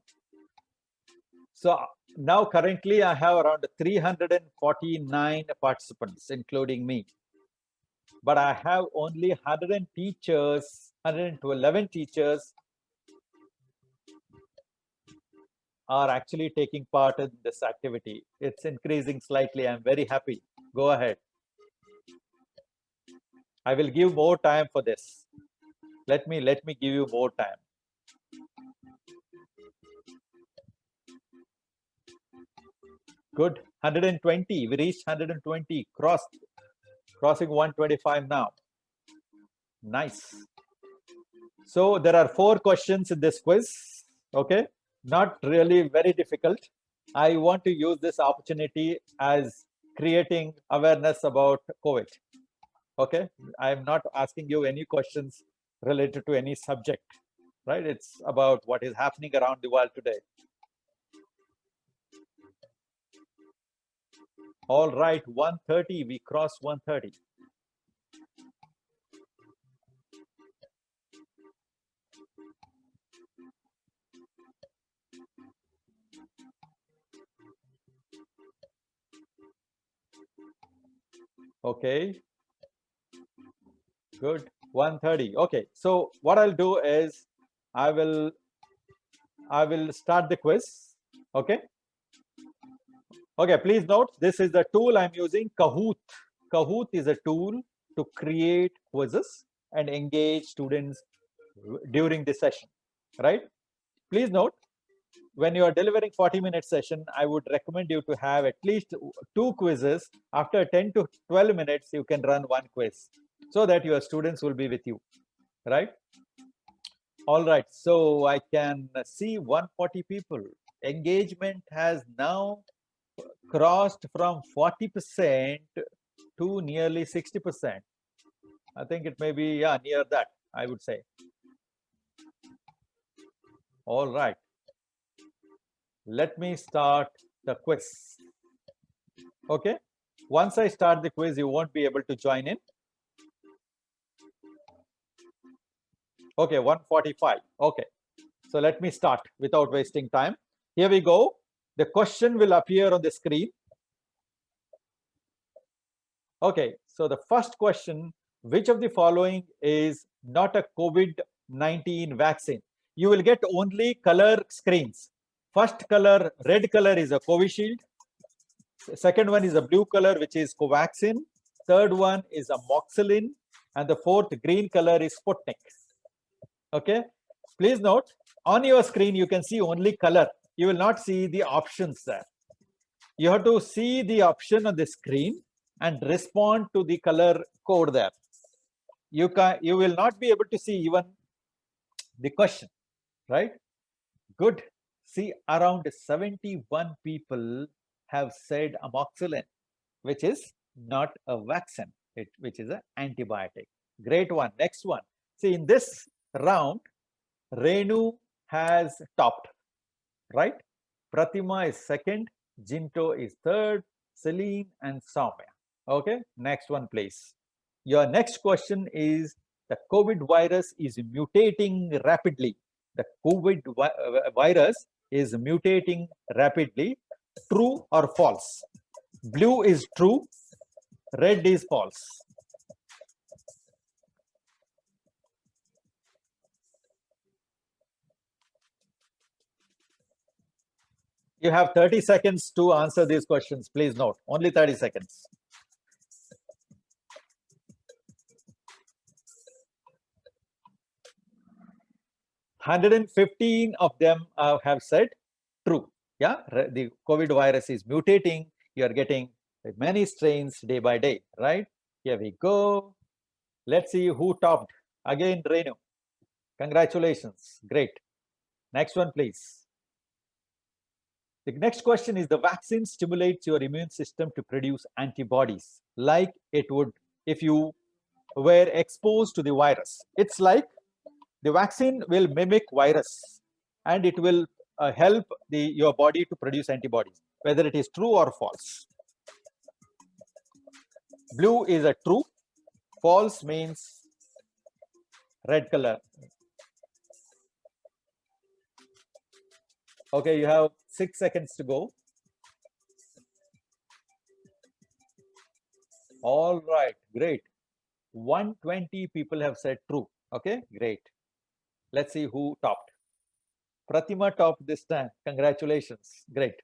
E: So now currently I have around 349 participants, including me. But I have only 111 teachers are actually taking part in this activity. It's increasing slightly. I'm very happy. Go ahead. I will give more time for this. Let me give you more time. Good, 120. We reached 120. Crossing 125 now. Nice. So there are 4 questions in this quiz. Okay, not really very difficult. I want to use this opportunity as creating awareness about COVID. Okay, I'm not asking you any questions related to any subject, right? It's about what is happening around the world today. All right, 1:30, we crossed 1:30. Okay, good, 1:30. Okay, so what I'll do is I will start the quiz. Okay. Okay, please note, this is the tool I'm using, Kahoot. Kahoot is a tool to create quizzes and engage students during the session, right? Please note, when you are delivering 40-minute session, I would recommend you to have at least 2 quizzes. After 10 to 12 minutes, you can run 1 quiz so that your students will be with you, right? All right, so I can see 140 people. Engagement has now crossed from 40% to nearly 60%. I think it may be, yeah, near that, I would say. All right. Let me start the quiz. Okay. Once I start the quiz, you won't be able to join in. Okay, 145. Okay. So let me start without wasting time. Here we go. The question will appear on the screen. Okay, so the first question, which of the following is not a COVID-19 vaccine? You will get only color screens. First color, red color is a Covishield. Second one is a blue color, which is Covaxin. Third one is a Moxilin. And the fourth green color is Sputnik. Okay, please note, on your screen, you can see only color. You will not see the options there. You have to see the option on the screen and respond to the color code there. You will not be able to see even the question, right? Good. See, around 71 people have said amoxicillin, which is not a vaccine, which is an antibiotic. Great one. Next one. See, in this round, Renu has topped, right? Pratima is second, Jinto is third, Celine and Soumya. Okay, next one, please. Your next question is, the COVID virus is mutating rapidly. The COVID virus is mutating rapidly. True or false? Blue is true, red is false. You have 30 seconds to answer these questions. Please note, only 30 seconds. $115 of them have said true. Yeah, the COVID virus is mutating. You are getting many strains day by day, right? Here we go. Let's see who topped. Again, Renu. Congratulations. Great. Next one, please. The next question is, the vaccine stimulates your immune system to produce antibodies like it would if you were exposed to the virus. It's like the vaccine will mimic virus and it will help your body to produce antibodies, whether it is true or false. Blue is a true, false means red color. Okay, you have 6 seconds to go. All right, great. 120 people have said true. Okay, great. Let's see who topped. Pratima topped this time. Congratulations. Great.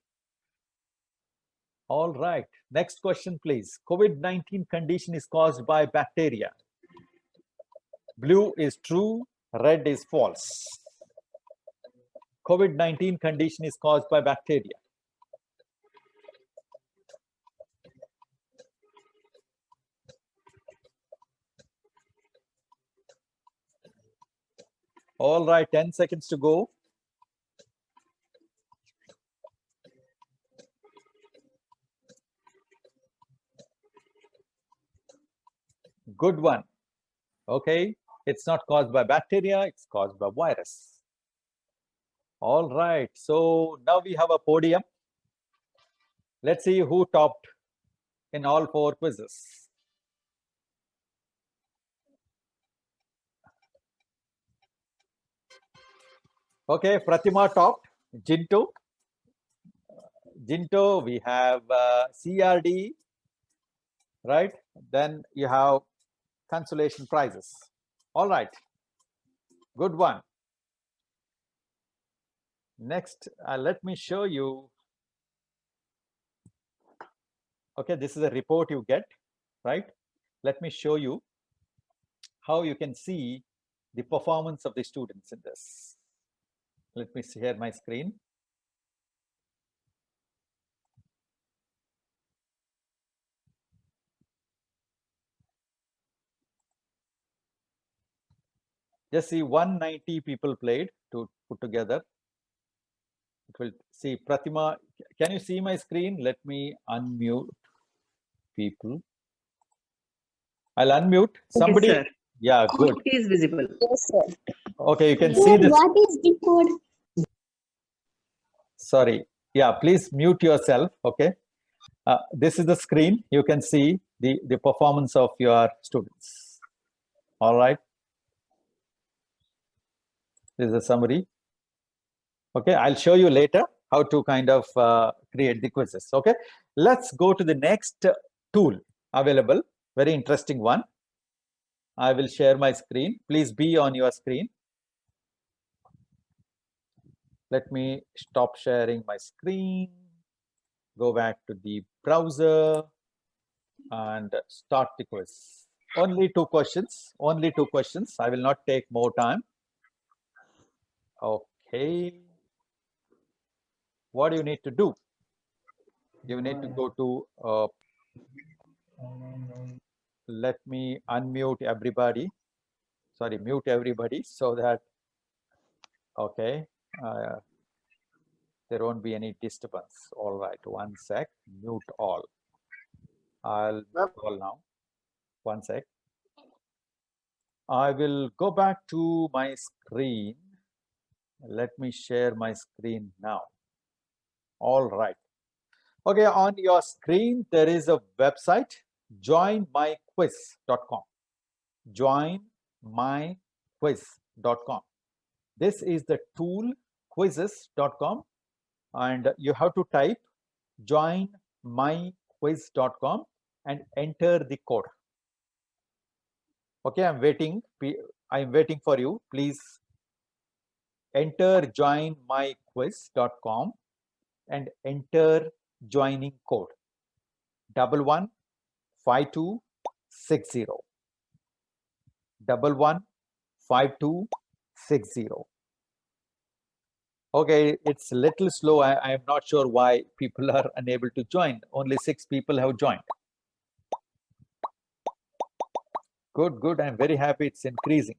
E: All right. Next question, please. COVID-19 condition is caused by bacteria. Blue is true, red is false. COVID-19 condition is caused by bacteria. All right, 10 seconds to go. Good one. Okay, it's not caused by bacteria, it's caused by virus. All right, so now we have a podium. Let's see who topped in all 4 quizzes? Okay, Pratima topped. Jinto, we have CRD, right? Then you have consolation prizes. All right, good one. Next, let me show you. Okay, this is a report you get, right? Let me show you how you can see the performance of the students in this. Let me share my screen. Just see 190 people played to put together. It will see Pratima. Can you see my screen? Let me unmute people. I'll unmute somebody.
F: Yes, sir.
E: Yeah, good.
F: It is visible.
C: Yes, sir.
E: Okay, you can
C: Yeah.
E: see this.
G: What is the code?
E: Sorry. Yeah, please mute yourself. Okay. This is the screen. You can see the performance of your students. All right. This is a summary. Okay, I'll show you later how to kind of create the quizzes. Okay, let's go to the next tool available. Very interesting one. I will share my screen. Please be on your screen. Let me stop sharing my screen. Go back to the browser and start the quiz. Only 2 questions. Only 2 questions. I will not take more time. Okay. What do you need to do? You need to go to let me unmute everybody. Sorry, mute everybody so that, okay, there won't be any disturbance. All right, 1 sec, mute all. I'll mute all now. 1 sec. I will go back to my screen. Let me share my screen now. All right. Okay, on your screen, there is a website, joinmyquiz.com. Joinmyquiz.com. This is the tool, quizzes.com, and you have to type joinmyquiz.com and enter the code. Okay, I'm waiting for you. Please enter joinmyquiz.com and enter joining code 115260. 115260. Okay, it's a little slow. I am not sure why people are unable to join. Only 6 people have joined. Good, good. I'm very happy it's increasing.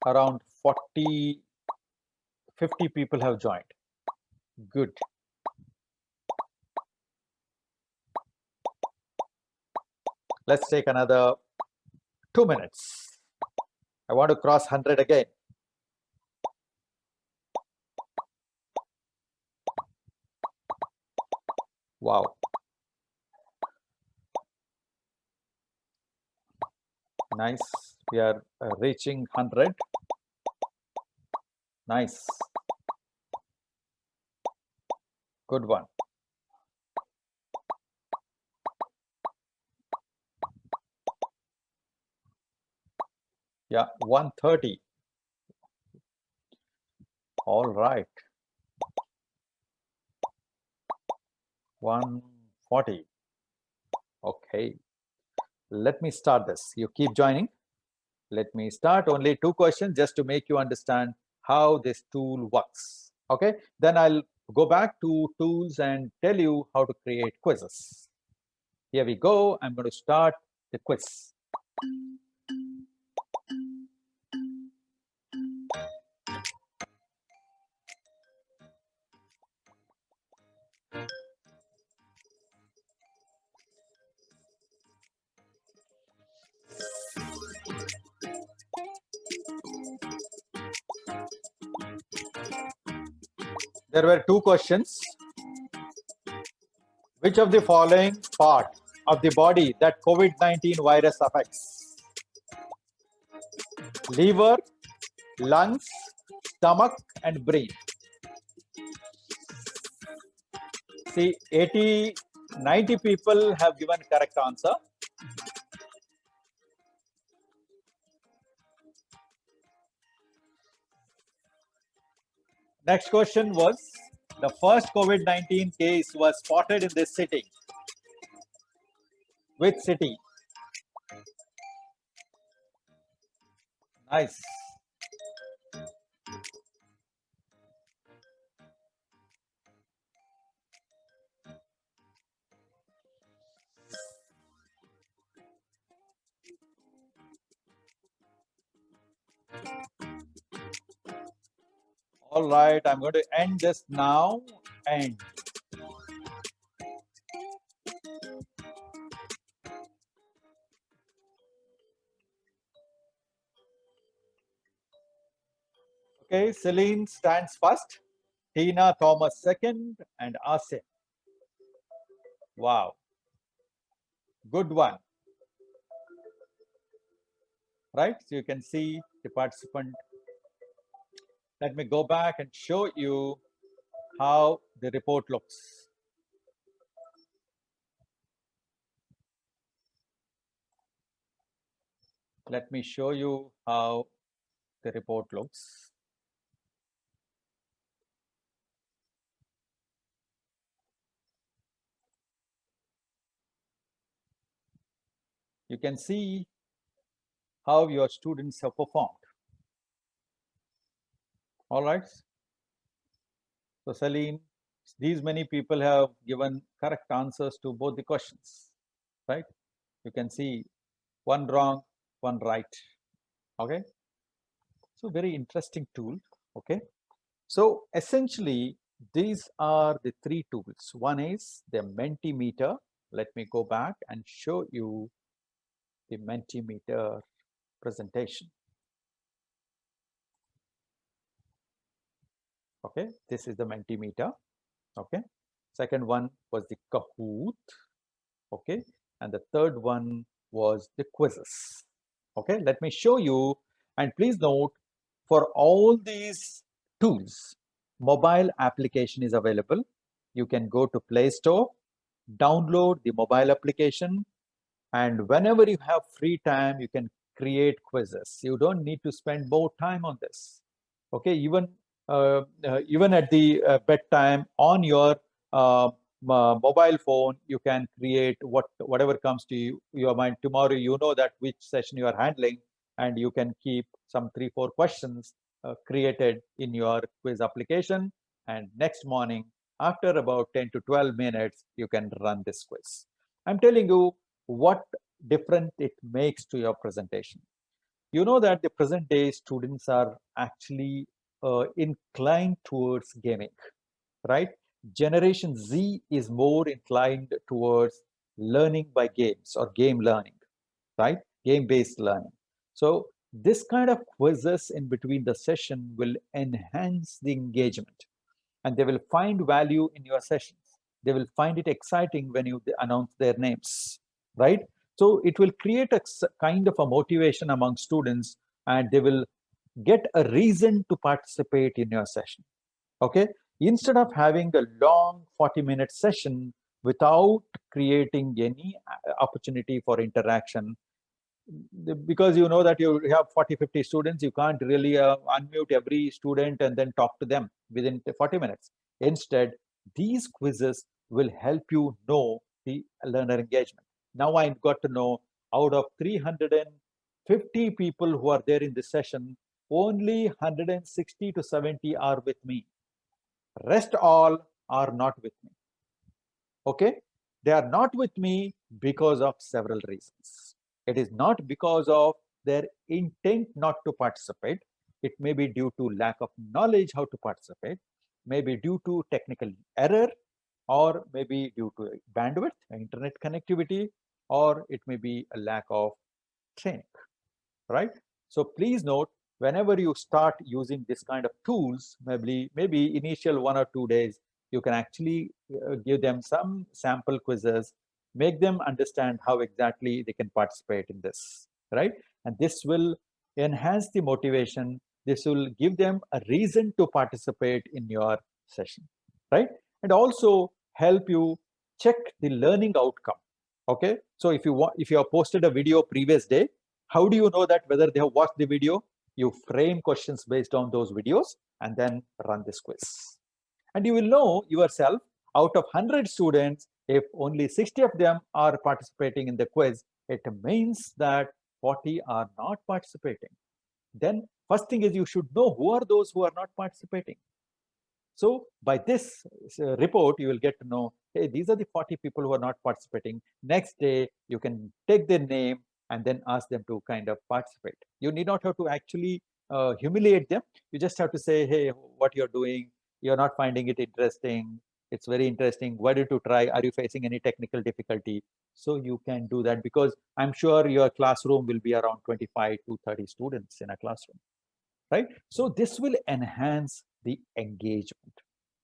E: Around 50 people have joined. Good. Let's take another 2 minutes. I want to cross 100 again. Wow. Nice. We are reaching 100. Nice. Good one. Yeah, 130. All right. 140. Okay. Let me start this. You keep joining. Let me start. Only 2 questions just to make you understand how this tool works. Okay. Then I'll go back to tools and tell you how to create quizzes. Here we go. I'm going to start the quiz. There were two questions. Which of the following part of the body that COVID-19 virus affects? Liver, lungs, stomach, and brain. See, 90 people have given correct answer. Next question was, the first COVID-19 case was spotted in this city. Which city? Nice. All right, I'm going to end this now and okay, Celine stands first, Tina Thomas second, and Asim. Wow, good one. Right, so you can see the participant. Let me go back and show you how the report looks. Let me show you how the report looks. You can see how your students have performed. All right. So Celine, these many people have given correct answers to both the questions, right? You can see one wrong, one right. Okay. So very interesting tool. Okay. So essentially, these are the three tools. One is the Mentimeter. Let me go back and show you the Mentimeter presentation. Okay, this is the Mentimeter. Okay, second one was the Kahoot. Okay, and the third one was the quizzes. Okay, let me show you, and please note, for all these tools, mobile application is available. You can go to Play Store, download the mobile application, and whenever you have free time, you can create quizzes. You don't need to spend more time on this. Okay, even at the bedtime on your mobile phone, you can create whatever comes to your mind. Tomorrow, you know that which session you are handling, and you can keep some 3-4 questions created in your quiz application. And next morning, after about 10 to 12 minutes, you can run this quiz. I'm telling you what difference it makes to your presentation. You know that the present day students are actually inclined towards gaming, right? Generation Z is more inclined towards learning by games or game learning, right? Game-based learning. So this kind of quizzes in between the session will enhance the engagement, and they will find value in your sessions. They will find it exciting when you announce their names, right? So it will create a kind of a motivation among students, and they will get a reason to participate in your session. Okay, instead of having a long 40-minute session without creating any opportunity for interaction, because you know that you have 40-50 students, you can't really unmute every student and then talk to them within 40 minutes. Instead, these quizzes will help you know the learner engagement. Now I've got to know, out of 350 people who are there in this session, only 160 to 70 are with me. Rest all are not with me. Okay, they are not with me because of several reasons. It is not because of their intent not to participate. It may be due to lack of knowledge how to participate, maybe due to technical error, or maybe due to bandwidth, internet connectivity, or it may be a lack of training, right? So please note, whenever you start using this kind of tools, maybe initial 1 or 2 days, you can actually give them some sample quizzes, make them understand how exactly they can participate in this, right? And this will enhance the motivation. This will give them a reason to participate in your session, right? And also help you check the learning outcome. Okay, so if you have posted a video previous day, how do you know that whether they have watched the video? You frame questions based on those videos and then run this quiz. And you will know yourself, out of 100 students, if only 60 of them are participating in the quiz, it means that 40 are not participating. Then first thing is you should know who are those who are not participating. So by this report, you will get to know, hey, these are the 40 people who are not participating. Next day, you can take their name and then ask them to kind of participate. You need not have to actually humiliate them. You just have to say, hey, what you're doing, you're not finding it interesting. It's very interesting. Why don't you try? Are you facing any technical difficulty? So you can do that, because I'm sure your classroom will be around 25 to 30 students in a classroom, right? So this will enhance the engagement,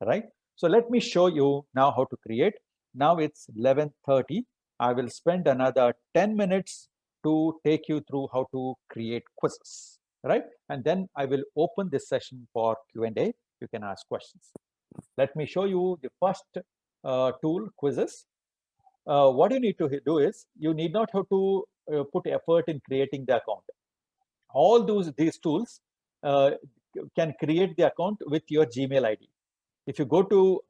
E: right? So let me show you now how to create. Now it's 11:30. I will spend another 10 minutes to take you through how to create quizzes, right? And then I will open this session for Q&A. You can ask questions. Let me show you the first tool, quizzes. What you need to do is, you need not have to put effort in creating the account. All these tools can create the account with your Gmail ID. If you go to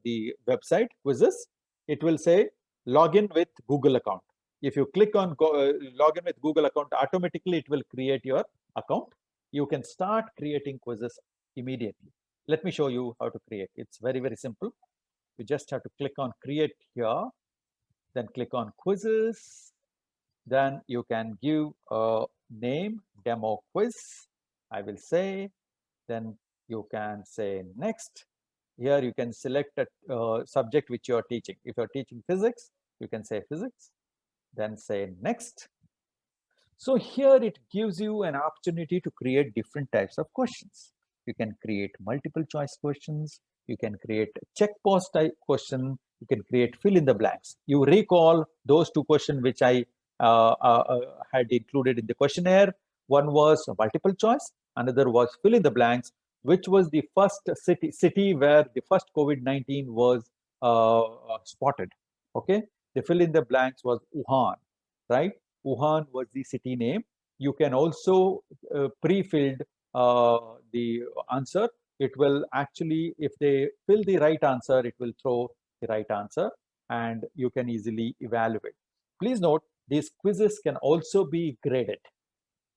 E: the website quizzes, it will say login with Google account. If you click on login with Google account, automatically it will create your account. You can start creating quizzes immediately. Let me show you how to create. It's very, very simple. You just have to click on create here, then click on quizzes. Then you can give a name, demo quiz, I will say. Then you can say next. Here you can select a subject which you are teaching. If you're teaching physics, you can say physics, then say next. So here it gives you an opportunity to create different types of questions. You can create multiple choice questions. You can create check box type question. You can create fill in the blanks. You recall those two questions which I had included in the questionnaire. One was multiple choice. Another was fill in the blanks, which was the first city where the first COVID-19 was spotted. Okay, the fill in the blanks was Wuhan, right? Wuhan was the city name. You can also pre-filled the answer. It will actually, if they fill the right answer, it will throw the right answer, and you can easily evaluate. Please note, these quizzes can also be graded.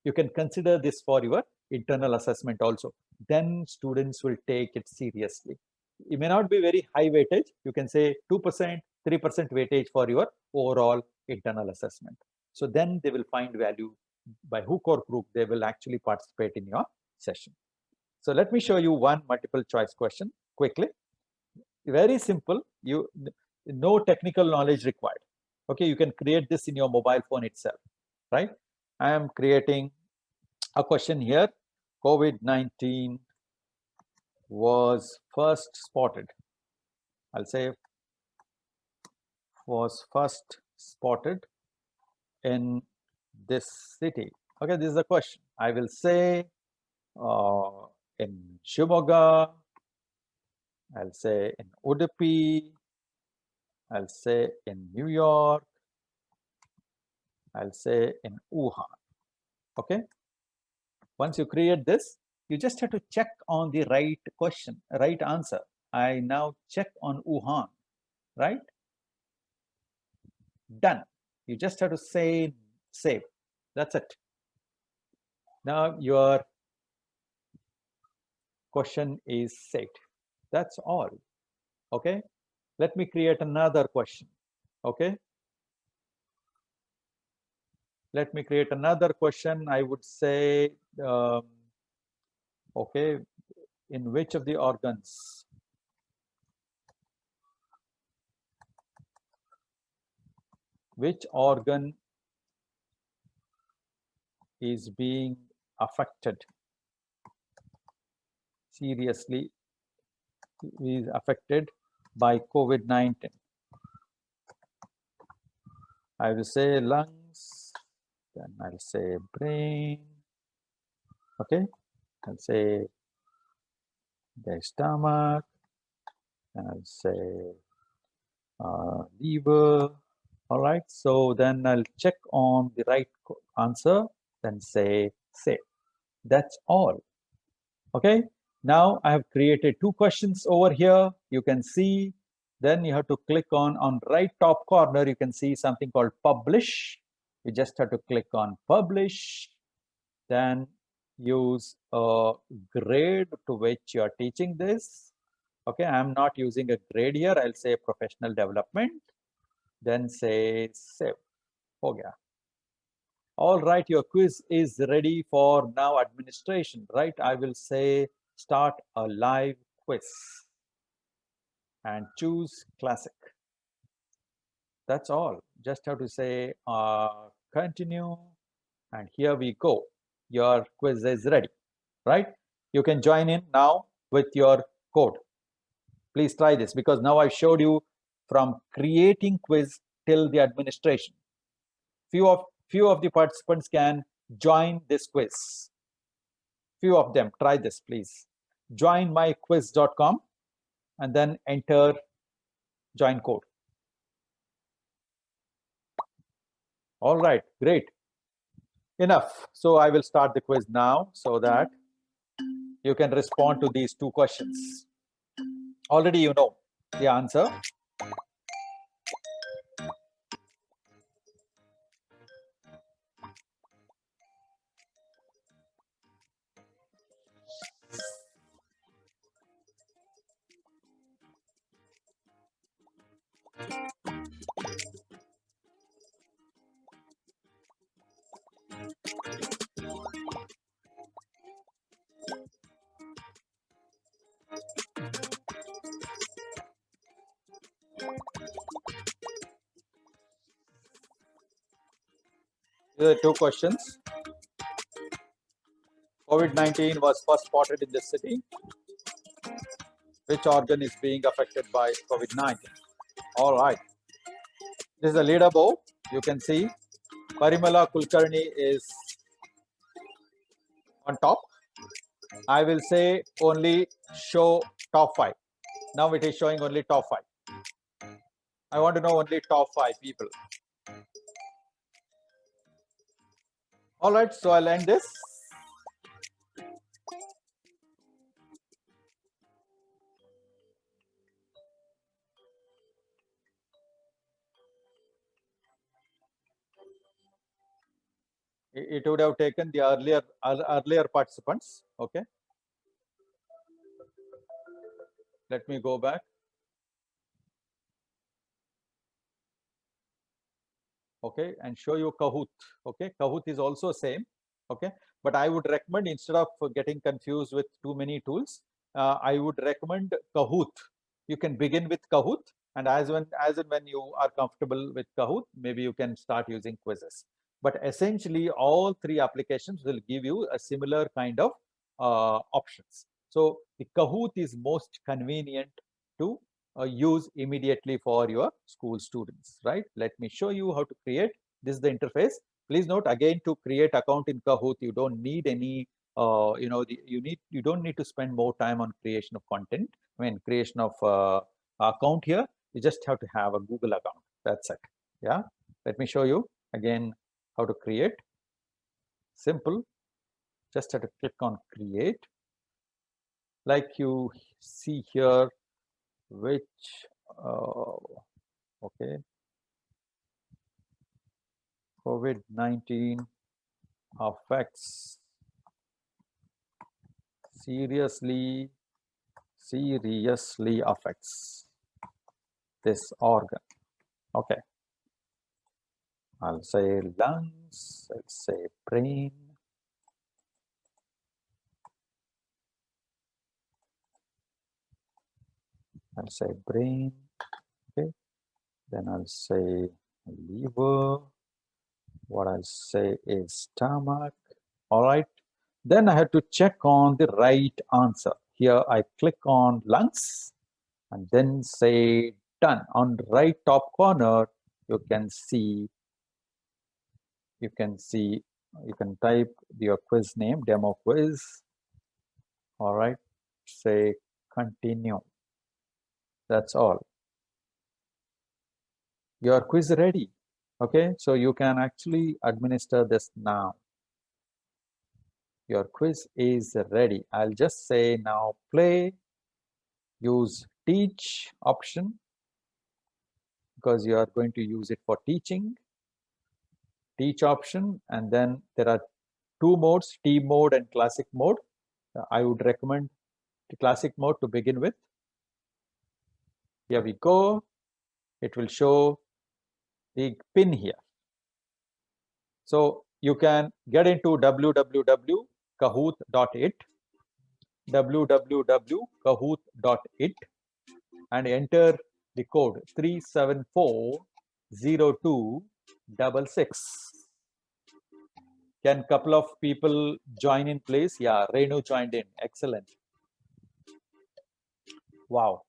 E: You can consider this for your internal assessment also. Then students will take it seriously. It may not be very high weightage. You can say 2%, 3% weightage for your overall internal assessment. So then they will find value by hook or crook. They will actually participate in your session. So let me show you one multiple choice question quickly. Very simple. No technical knowledge required. Okay, you can create this in your mobile phone itself, right? I am creating a question here. COVID-19 was first spotted. I'll say was first spotted in this city. Okay, this is the question. I will say in Shimoga, I'll say in Udupi, I'll say in New York, I'll say in Wuhan. Okay. Once you create this, you just have to check on the right question, right answer. I now check on Wuhan, right? Done. You just have to say save. That's it. Now your question is saved. That's all. Okay. Let me create another question. Okay. Let me create another question. I would say, okay, in which of the organs which organ is being affected, seriously is affected by COVID-19? I will say lungs, then I'll say brain, okay? I'll say the stomach, and I'll say liver. All right, so then I'll check on the right answer, then say save. That's all. Okay, now I have created 2 questions over here. You can see, then you have to click on right top corner, you can see something called publish. You just have to click on publish, then use a grade to which you are teaching this. Okay, I'm not using a grade here. I'll say professional development, then say save. Oh yeah. All right, your quiz is ready for now administration, right? I will say start a live quiz and choose classic. That's all. Just have to say continue, and here we go. Your quiz is ready, right? You can join in now with your code. Please try this, because now I showed you from creating quiz till the administration. Few of the participants can join this quiz. Few of them, try this, please. Join myquiz.com and then enter join code. All right, great. Enough. So I will start the quiz now so that you can respond to these 2 questions. Already you know the answer. Here are 2 questions. COVID-19 was first spotted in the city. Which organ is being affected by COVID-19? All right. This is a leaderboard. You can see Parimala Kulkarni is on top. I will say only show top 5. Now it is showing only top 5. I want to know only top 5 people. All right, so I'll end this. It would have taken the earlier participants. Okay. Let me go back. Okay, and show you Kahoot. Okay, Kahoot is also same. Okay, but I would recommend, instead of getting confused with too many tools, I would recommend Kahoot. You can begin with Kahoot, and as and when you are comfortable with Kahoot, maybe you can start using quizzes. But essentially, all 3 applications will give you a similar kind of options. So the Kahoot is most convenient to use immediately for your school students, right? Let me show you how to create. This is the interface. Please note, again, to create account in Kahoot, you don't need any, you don't need to spend more time on creation of content. I mean, creation of account here. You just have to have a Google account. That's it. Yeah. Let me show you again how to create. Simple. Just have to click on create. Like you see here, which okay, COVID-19 affects seriously affects this organ. Okay, I'll say lungs, I'll say brain, I'll say brain. Okay, then I'll say liver. What I'll say is stomach. All right. Then I have to check on the right answer. Here I click on lungs and then say done. On the right top corner, you can type your quiz name, demo quiz. All right, say continue. That's all. Your quiz ready. Okay, so you can actually administer this now. Your quiz is ready. I'll just say now play, use teach option because you are going to use it for teaching. Teach option, and then there are two modes, team mode and classic mode. I would recommend the classic mode to begin with. Here we go. It will show the pin here. So you can get into www.kahoot.it, www.kahoot.it, and enter the code 3740266. Can couple of people join in, please? Yeah, Renu joined in. Excellent. Wow.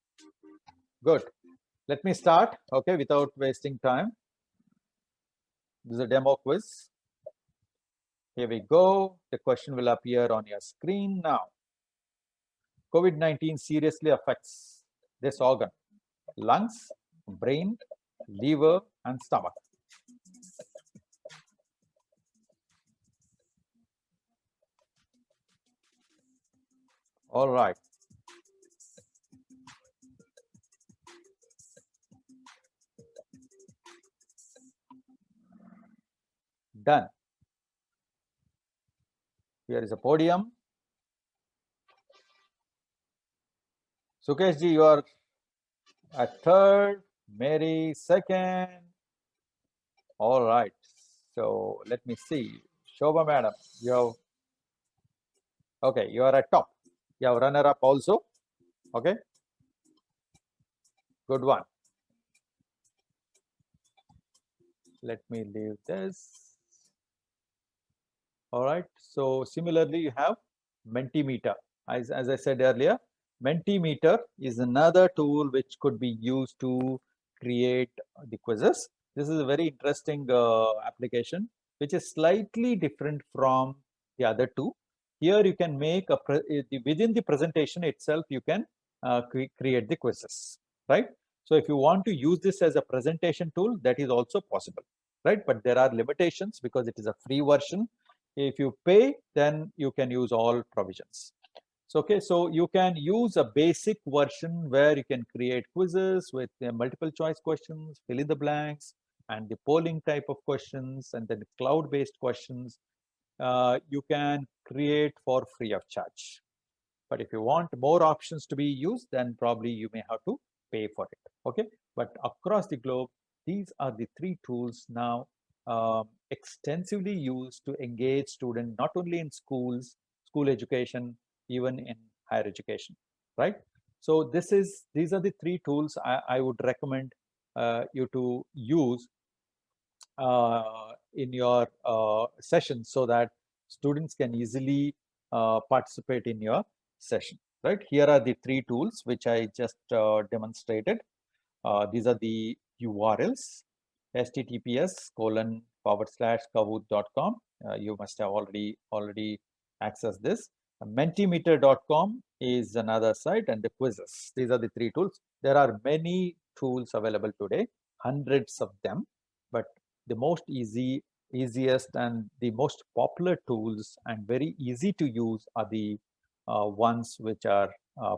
E: Good. Let me start, okay, without wasting time. This is a demo quiz. Here we go. The question will appear on your screen now. COVID-19 seriously affects this organ: lungs, brain, liver, and stomach. All right. Done. Here is a podium. Sukeshji, you are at third, Mary second. All right. So let me see. Shobha madam, you have, okay, you are at top. You have runner up also. Okay. Good one. Let me leave this. All right. So similarly, you have Mentimeter. As I said earlier, Mentimeter is another tool which could be used to create the quizzes. This is a very interesting application, which is slightly different from the other two. Here you can make within the presentation itself, you can create the quizzes, right? So if you want to use this as a presentation tool, that is also possible, right? But there are limitations because it is a free version. If you pay, then you can use all provisions. So, okay, so you can use a basic version where you can create quizzes with multiple choice questions, fill in the blanks, and the polling type of questions, and then cloud-based questions. You can create for free of charge. But if you want more options to be used, then probably you may have to pay for it. Okay, but across the globe, these are the three tools now extensively used to engage students not only in schools, school education, even in higher education, right? So these are the three tools I would recommend you to use in your session so that students can easily participate in your session, right? Here are the three tools which I just demonstrated. These are the URLs: https://kahoot.com. You must have already accessed this. Mentimeter.com is another site, and the quizzes. These are the three tools. There are many tools available today, hundreds of them, but the most easiest and the most popular tools and very easy to use are the ones which are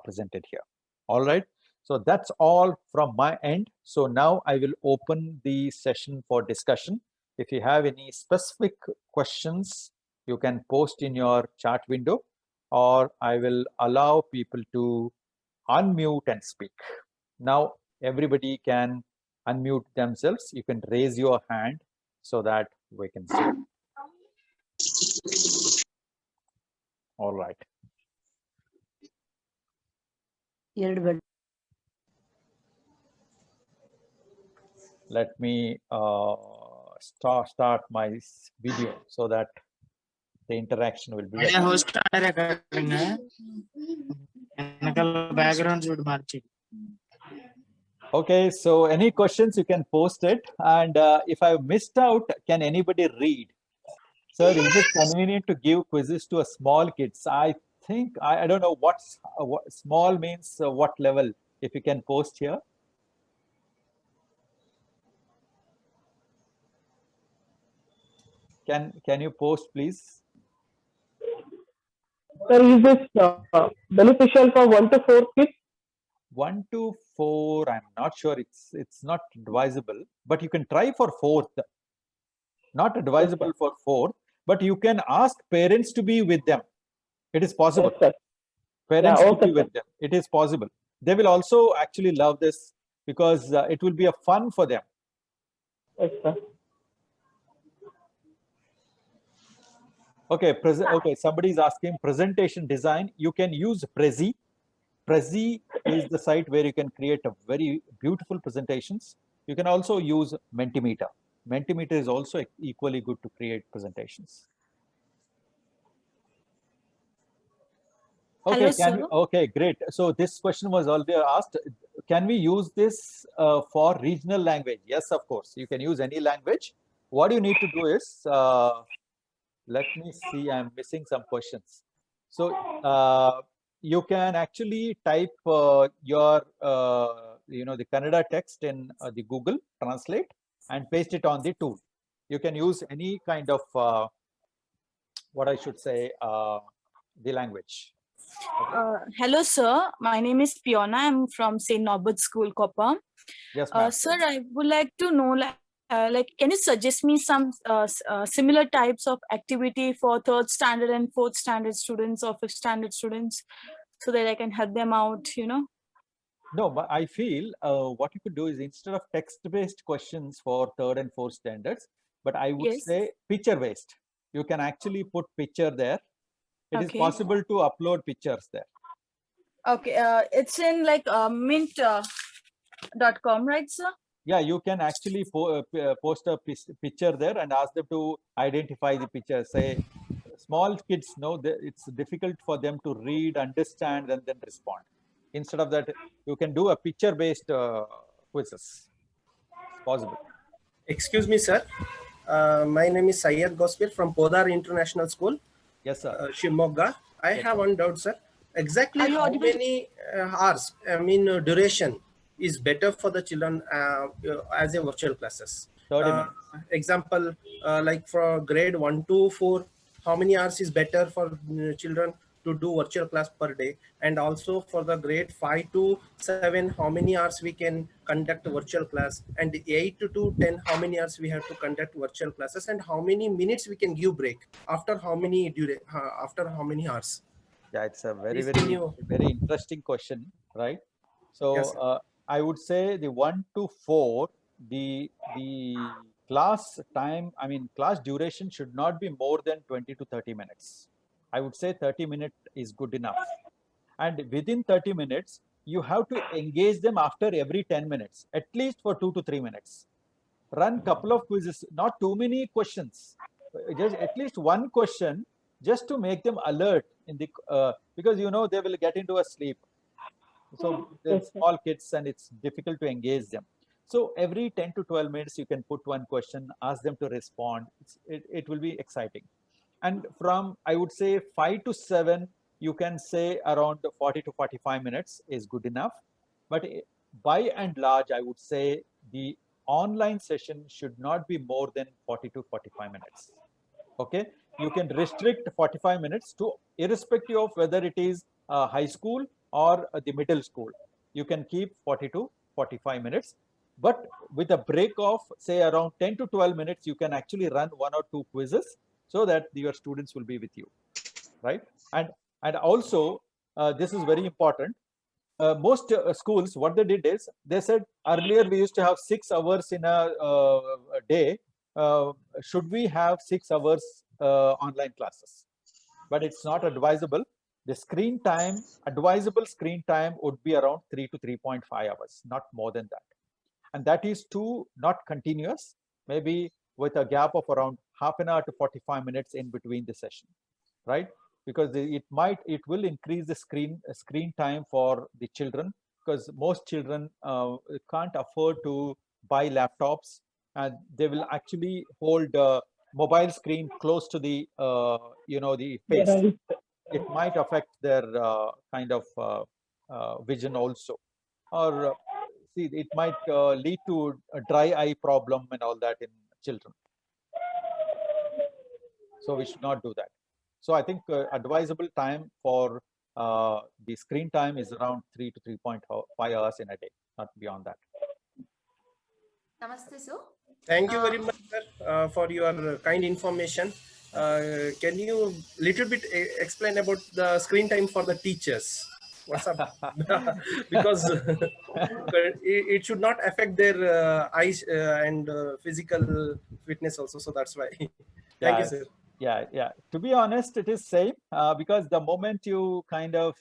E: presented here. All right. So that's all from my end. So now I will open the session for discussion. If you have any specific questions, you can post in your chat window, or I will allow people to unmute and speak. Now everybody can unmute themselves. You can raise your hand so that we can see. All right. Let me start my video so that the interaction will be
H: అదే
E: better.
H: host ఆడే recording వెనకాల background చూడు మార్చి.
E: Okay, so any questions you can post it, and if I missed out, can anybody read? Sir, is it convenient to give quizzes to a small kids? I think I don't know what small means, what level. If you can post here. Can you post, please?
I: Sir, is this beneficial for 1 to 4 kids?
E: 1 to 4, I'm not sure. It's not advisable, but you can try for 4th. Not advisable for 4th, but you can ask parents to be with them. It is possible.
I: Yes, sir.
E: Parents
I: Yeah,
E: to
I: okay,
E: be with them. It is possible. They will also actually love this because it will be a fun for them.
I: Yes, sir.
E: Okay, okay. Somebody is asking presentation design. You can use Prezi. Prezi is the site where you can create a very beautiful presentations. You can also use Mentimeter. Mentimeter is also equally good to create presentations. Okay,
J: Hello,
E: okay, great. So this question was already asked. Can we use this for regional language? Yes, of course. You can use any language. What you need to do is, let me see, I'm missing some questions. So you can actually type your, the Kannada text in the Google Translate and paste it on the tool. You can use any kind of, what I should say, the language.
J: Hello, sir. My name is Fiona. I'm from St. Norbert School, Copper.
E: Yes, ma'am.
J: Sir, I would like to know, can you suggest me some similar types of activity for 3rd standard and 4th standard students or 5th standard students so that I can help them out,
E: No, but I feel what you could do is instead of text-based questions for 3rd and 4th standards, but I would
J: Yes.
E: say picture-based. You can actually put picture there. It is
J: Okay.
E: possible to upload pictures there.
J: Okay, it's in mint.com, right, sir?
E: Yeah, you can actually post a picture there and ask them to identify the picture. Say, small kids know that it's difficult for them to read, understand, and then respond. Instead of that, you can do a picture-based quizzes. It's possible.
K: Excuse me, sir. My name is Syed Gospel from Podar International School.
E: Yes, sir.
K: Shimoga. I have one doubt, sir. Exactly how many hours, duration is better for the children as a virtual classes?
E: 30 minutes.
K: Example, like for grade 1 to 4, how many hours is better for children to do virtual class per day? And also for the grade 5 to 7, how many hours we can conduct virtual class? And 8 to 10, how many hours we have to conduct virtual classes? And how many minutes we can give break? After how many hours?
E: Yeah, it's a very,
K: Please
E: very,
K: can you-
E: very interesting question, right? So
K: Yes, sir.
E: I would say the 1 to 4, the class time, class duration should not be more than 20 to 30 minutes. I would say 30 minutes is good enough. And within 30 minutes, you have to engage them after every 10 minutes, at least for 2 to 3 minutes. Run couple of quizzes, not too many questions, just at least one question, just to make them alert in the because they will get into a sleep. So they're small kids and it's difficult to engage them. So every 10 to 12 minutes, you can put one question, ask them to respond. It will be exciting. And from, I would say 5 to 7, you can say around 40 to 45 minutes is good enough. But by and large, I would say the online session should not be more than 40 to 45 minutes. Okay, you can restrict 45 minutes to, irrespective of whether it is high school or the middle school. You can keep 40 to 45 minutes, but with a break of say around 10 to 12 minutes, you can actually run 1 or 2 quizzes so that your students will be with you, right? And also, this is very important. Most schools, what they did is, they said earlier we used to have 6 hours in a day. Should we have 6 hours online classes? But it's not advisable. The screen time, advisable screen time would be around 3 to 3.5 hours, not more than that. And that is too not continuous, maybe with a gap of around half an hour to 45 minutes in between the session, right? Because it will increase the screen time for the children, because most children can't afford to buy laptops, and they will actually hold mobile screen close to the the face.
I: Right.
E: It might affect their kind of vision also, or see, it might lead to a dry eye problem and all that in children. So we should not do that. So I think advisable time for the screen time is around 3 to 3.5 hours in a day, not beyond that.
L: Namaste, sir.
K: Thank you very much, sir, for your kind information. Can you little bit explain about the screen time for the teachers? What's up? Because it should not affect their eyes and physical fitness also. So that's why. Thank you, sir.
E: Yeah. To be honest, it is same because the moment you kind of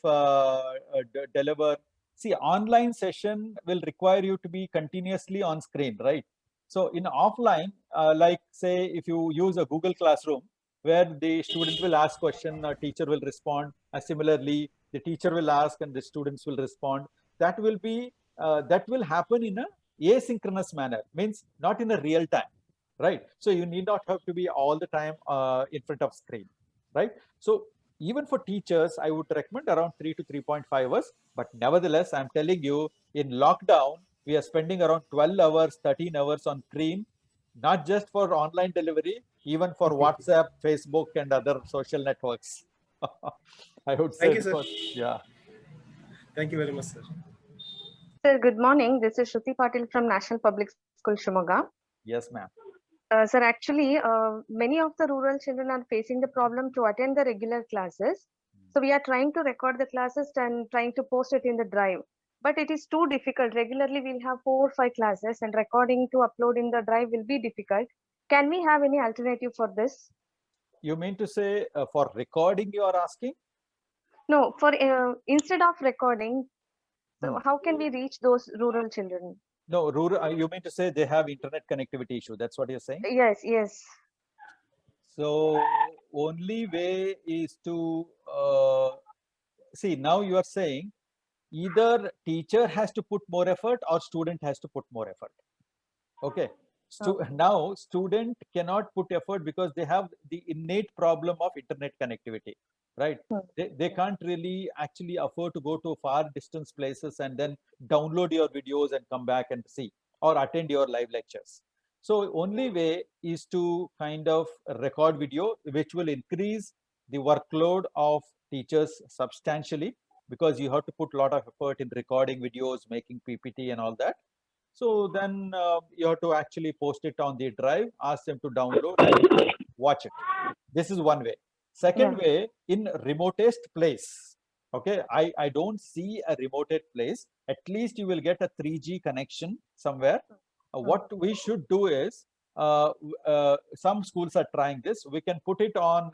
E: deliver, see, online session will require you to be continuously on screen, right? So in offline, like say if you use a Google Classroom, where the student will ask question, a teacher will respond. Similarly, the teacher will ask and the students will respond. That will be that will happen in a asynchronous manner, means not in a real time, right? So you need not have to be all the time in front of screen, right? So even for teachers, I would recommend around 3 to 3.5 hours. But nevertheless, I'm telling you, in lockdown, we are spending around 12 hours, 13 hours on screen, not just for online delivery, even for WhatsApp, Facebook, and other social networks. I would say.
K: Thank you, sir.
E: Yeah.
K: Thank you very much, sir.
M: Sir, good morning. This is Shruti Patil from National Public School, Shimoga.
E: Yes, ma'am.
M: Sir, actually, many of the rural children are facing the problem to attend the regular classes. So we are trying to record the classes and trying to post it in the drive. But it is too difficult. Regularly, we'll have 4 or 5 classes, and recording to upload in the drive will be difficult. Can we have any alternative for this?
E: You mean to say for recording you are asking?
M: No, for instead of recording, so how can we reach those rural children?
E: No, rural. You mean to say they have internet connectivity issue? That's what you're saying?
M: Yes.
E: So only way is to see. Now you are saying either teacher has to put more effort or student has to put more effort. Okay. Now student cannot put effort because they have the innate problem of internet connectivity, right? They can't really actually afford to go to far distance places and then download your videos and come back and see or attend your live lectures. So only way is to kind of record video, which will increase the workload of teachers substantially, because you have to put a lot of effort in recording videos, making PPT and all that. So then you have to actually post it on the drive, ask them to download, watch it. This is one way. Second way, in remotest place. Okay, I don't see a remote place. At least you will get a 3G connection somewhere. What we should do is, some schools are trying this. We can put it on,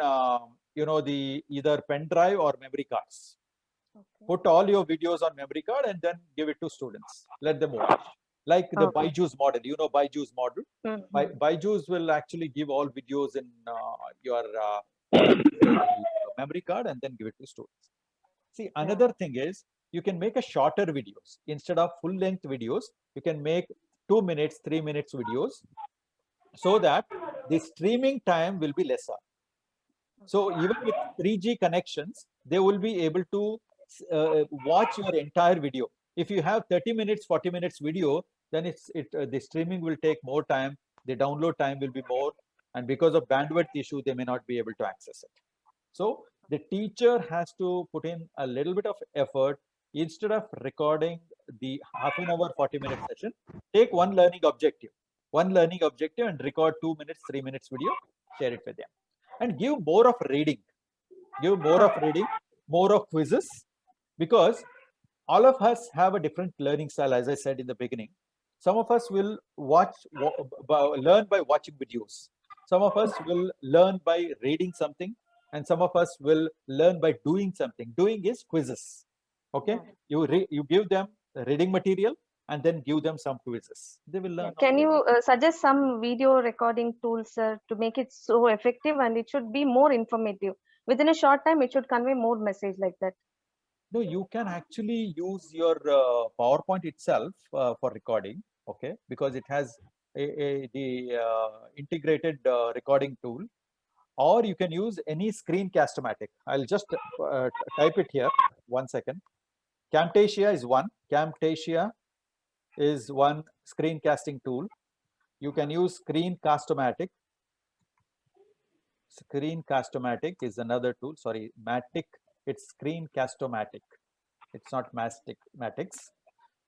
E: the either pen drive or memory cards. Put all your videos on memory card and then give it to students. Let them watch. Like the Byju's model, Byju's model. Byju's will actually give all videos in your memory card and then give it to students. See, another thing is you can make a shorter videos. Instead of full length videos, you can make 2 minutes, 3 minutes videos, so that the streaming time will be lesser. So even with 3G connections, they will be able to watch your entire video. If you have 30 minutes, 40 minutes video, then the streaming will take more time, the download time will be more, and because of bandwidth issue, they may not be able to access it. So the teacher has to put in a little bit of effort. Instead of recording the half an hour, 40-minute session, take one learning objective and record 2 minutes, 3 minutes video, share it with them. And give more of reading, more of quizzes, because all of us have a different learning style, as I said in the beginning. Some of us will learn by watching videos. Some of us will learn by reading something, and some of us will learn by doing something. Doing is quizzes. Okay, you give them reading material and then give them some quizzes. They will learn.
M: Can you suggest some video recording tools, sir, to make it so effective, and it should be more informative? Within a short time, it should convey more message like that.
E: No, you can actually use your PowerPoint itself for recording, okay? Because it has the integrated recording tool, or you can use any Screencast-O-Matic. I'll just type it here. 1 second. Camtasia is one. Camtasia is one screencasting tool. You can use Screencast-O-Matic. Screencast-O-Matic is another tool. Sorry, Matic. It's Screencast-O-Matic. It's not Matics.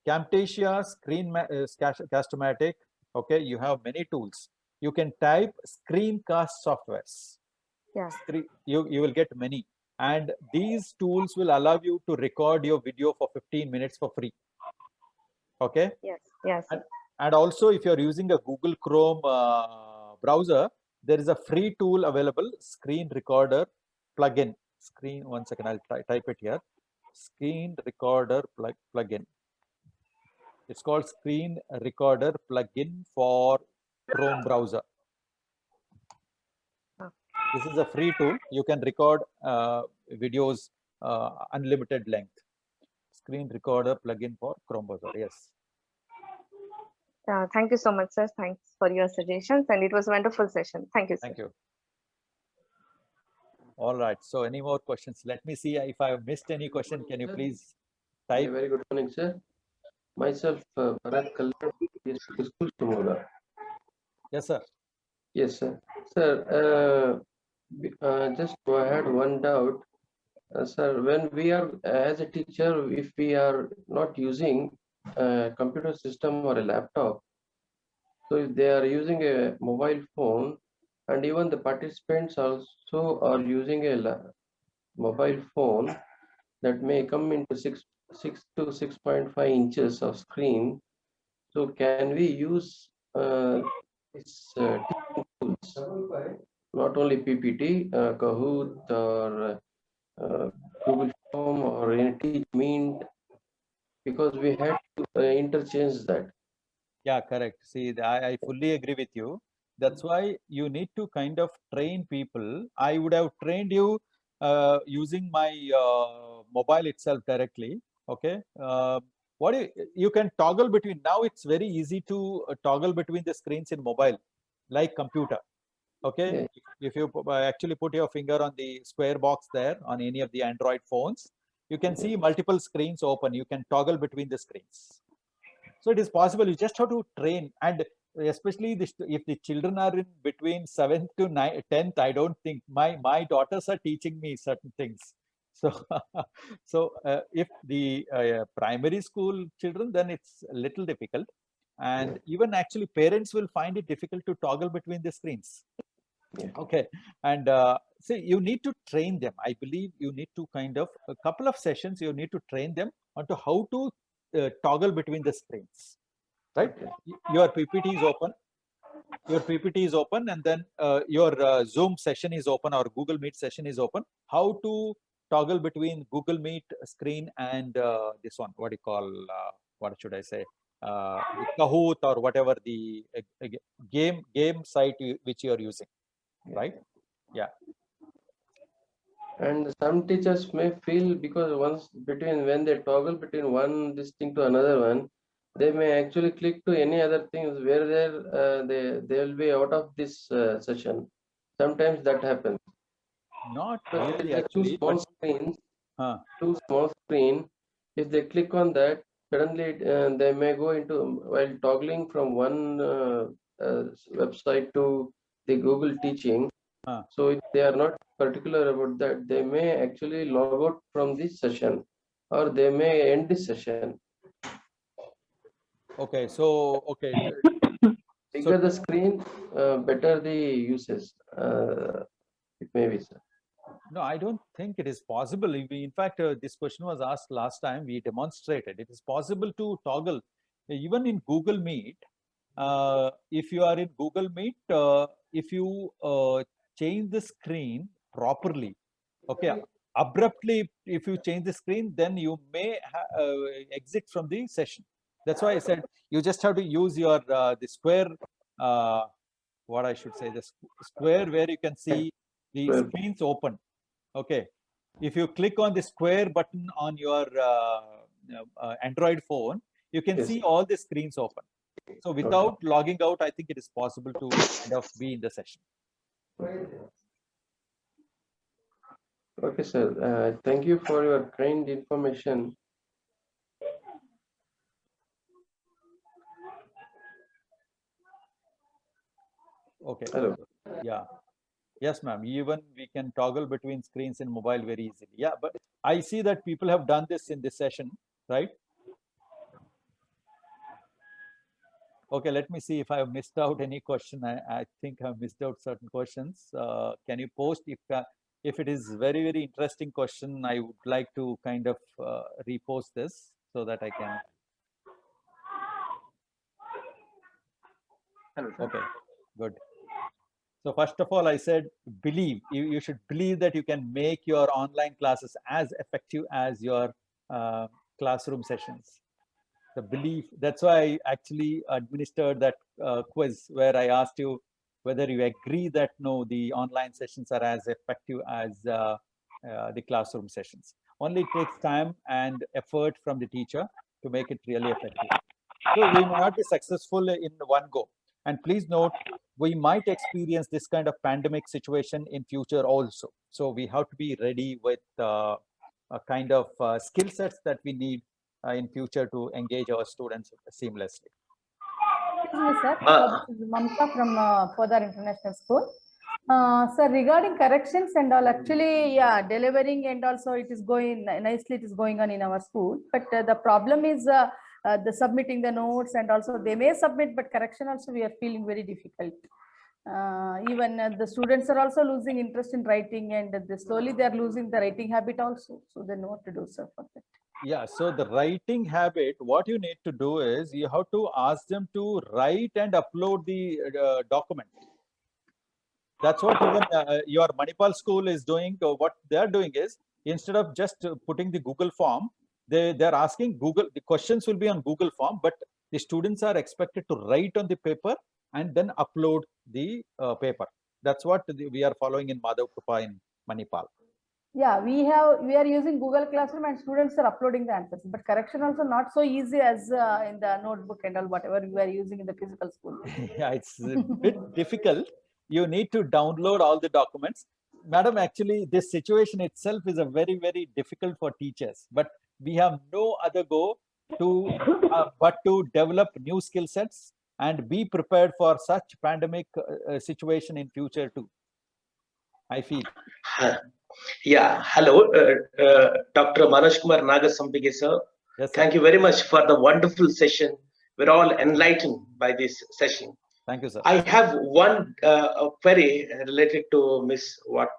E: Camtasia, Screencast-O-Matic. Okay, you have many tools. You can type screencast softwares.
M: Yeah.
E: You will get many. And these tools will allow you to record your video for 15 minutes for free. Okay?
M: Yes, yes.
E: And also, if you're using a Google Chrome browser, there is a free tool available, Screen Recorder plugin. One second, I'll type it here. Screen Recorder plugin. It's called Screen Recorder plugin for Chrome browser. This is a free tool. You can record videos unlimited length. Screen Recorder plugin for Chrome browser. Yes.
M: Thank you so much, sir. Thanks for your suggestions, and it was a wonderful session. Thank you, sir.
E: Thank you. All right. So, any more questions? Let me see if I have missed any question. Can you please type?
L: Very good morning, sir. Myself, Bharat Kalyan, school Shimoga.
E: Yes, sir.
L: Yes, sir. Sir, just I had one doubt. Sir, when we are, as a teacher, if we are not using a computer system or a laptop, so if they are using a mobile phone, and even the participants also are using a mobile phone that may come into 6 to 6.5 inches of screen. So can we use this teaching tools, not only PPT, Kahoot or Google Form or any TeachMint, because we had to interchange that.
E: Yeah, correct. See, I fully agree with you. That's why you need to kind of train people. I would have trained you using my mobile itself directly. Okay. You can toggle between. Now it's very easy to toggle between the screens in mobile, like computer. Okay. Yeah. If you actually put your finger on the square box there on any of the Android phones, you can see multiple screens open. You can toggle between the screens. So it is possible. You just have to train, and especially if the children are in between 7th to 10th, I don't think my daughters are teaching me certain things. So if the primary school children, then it's a little difficult, and even actually parents will find it difficult to toggle between the screens. Okay, and so you need to train them. I believe you need to kind of a couple of sessions. You need to train them onto how to toggle between the screens. Right, your PPT is open. Your PPT is open, and then your Zoom session is open or Google Meet session is open. How to toggle between Google Meet screen and this one? What do you call? What should I say? Kahoot or whatever the game site which you are using, right? Yeah.
L: And some teachers may feel, because once when they toggle between one this thing to another one, they may actually click to any other things where they will be out of this session. Sometimes that happens.
E: Not really, actually.
L: Two small screen. If they click on that, suddenly they may go into, while toggling from one website to the Google Teaching. So if they are not particular about that, they may actually log out from this session, or they may end this session.
E: Okay, so okay.
L: Bigger the screen, better the uses. It may be, sir.
E: No, I don't think it is possible. In fact, this question was asked last time. We demonstrated it is possible to toggle even in Google Meet. If you are in Google Meet, if you change the screen properly, okay, abruptly, if you change the screen, then you may exit from the session. That's why I said you just have to use your the square, what I should say, the square where you can see the
L: Square.
E: screens open. Okay. If you click on the square button on your Android phone, you can
L: Yes.
E: see all the screens open. So without logging out, I think it is possible to kind of be in the session.
L: Okay, sir. Thank you for your kind information.
E: Okay.
L: Hello.
E: Yeah. Yes, ma'am. Even we can toggle between screens in mobile very easily. Yeah, but I see that people have done this in this session, right? Okay, let me see if I have missed out any question. I think I've missed out certain questions. Can you post if it is very, very interesting question, I would like to kind of repost this so that I can. Okay, good. So first of all, I said, believe, you should believe that you can make your online classes as effective as your classroom sessions. The belief, that's why I actually administered that quiz where I asked you whether you agree that no, the online sessions are as effective as the classroom sessions. Only it takes time and effort from the teacher to make it really effective. So we may not be successful in one go. And please note, we might experience this kind of pandemic situation in future also. So we have to be ready with a kind of skill sets that we need in future to engage our students seamlessly.
D: Excuse me, sir. This is Mamta from Podar International School. Sir, regarding corrections and all, actually, yeah, delivering and also it is going nicely, it is going on in our school. But the problem is the submitting the notes, and also they may submit, but correction also we are feeling very difficult. Even the students are also losing interest in writing, and slowly they are losing the writing habit also. So they know what to do, sir, for that.
E: Yeah, so the writing habit, what you need to do is you have to ask them to write and upload the document. That's what even your Manipal school is doing. What they're doing is, instead of just putting the Google form, they're asking Google, the questions will be on Google form, but the students are expected to write on the paper and then upload the paper. That's what we are following in Madhav Krupa in Manipal.
D: Yeah, we are using Google Classroom and students are uploading the answers, but correction also not so easy as in the notebook and all whatever we are using in the physical school.
E: Yeah, it's a bit difficult. You need to download all the documents. Madam, actually, this situation itself is a very, very difficult for teachers, but we have no other go to but to develop new skill sets and be prepared for such pandemic situation in future too, I feel.
B: Yeah, hello, Dr. Manoj Kumar Nagasampige, sir.
E: Yes, sir.
B: Thank you very much for the wonderful session. We're all enlightened by this session.
E: Thank you, sir.
B: I have one query related to what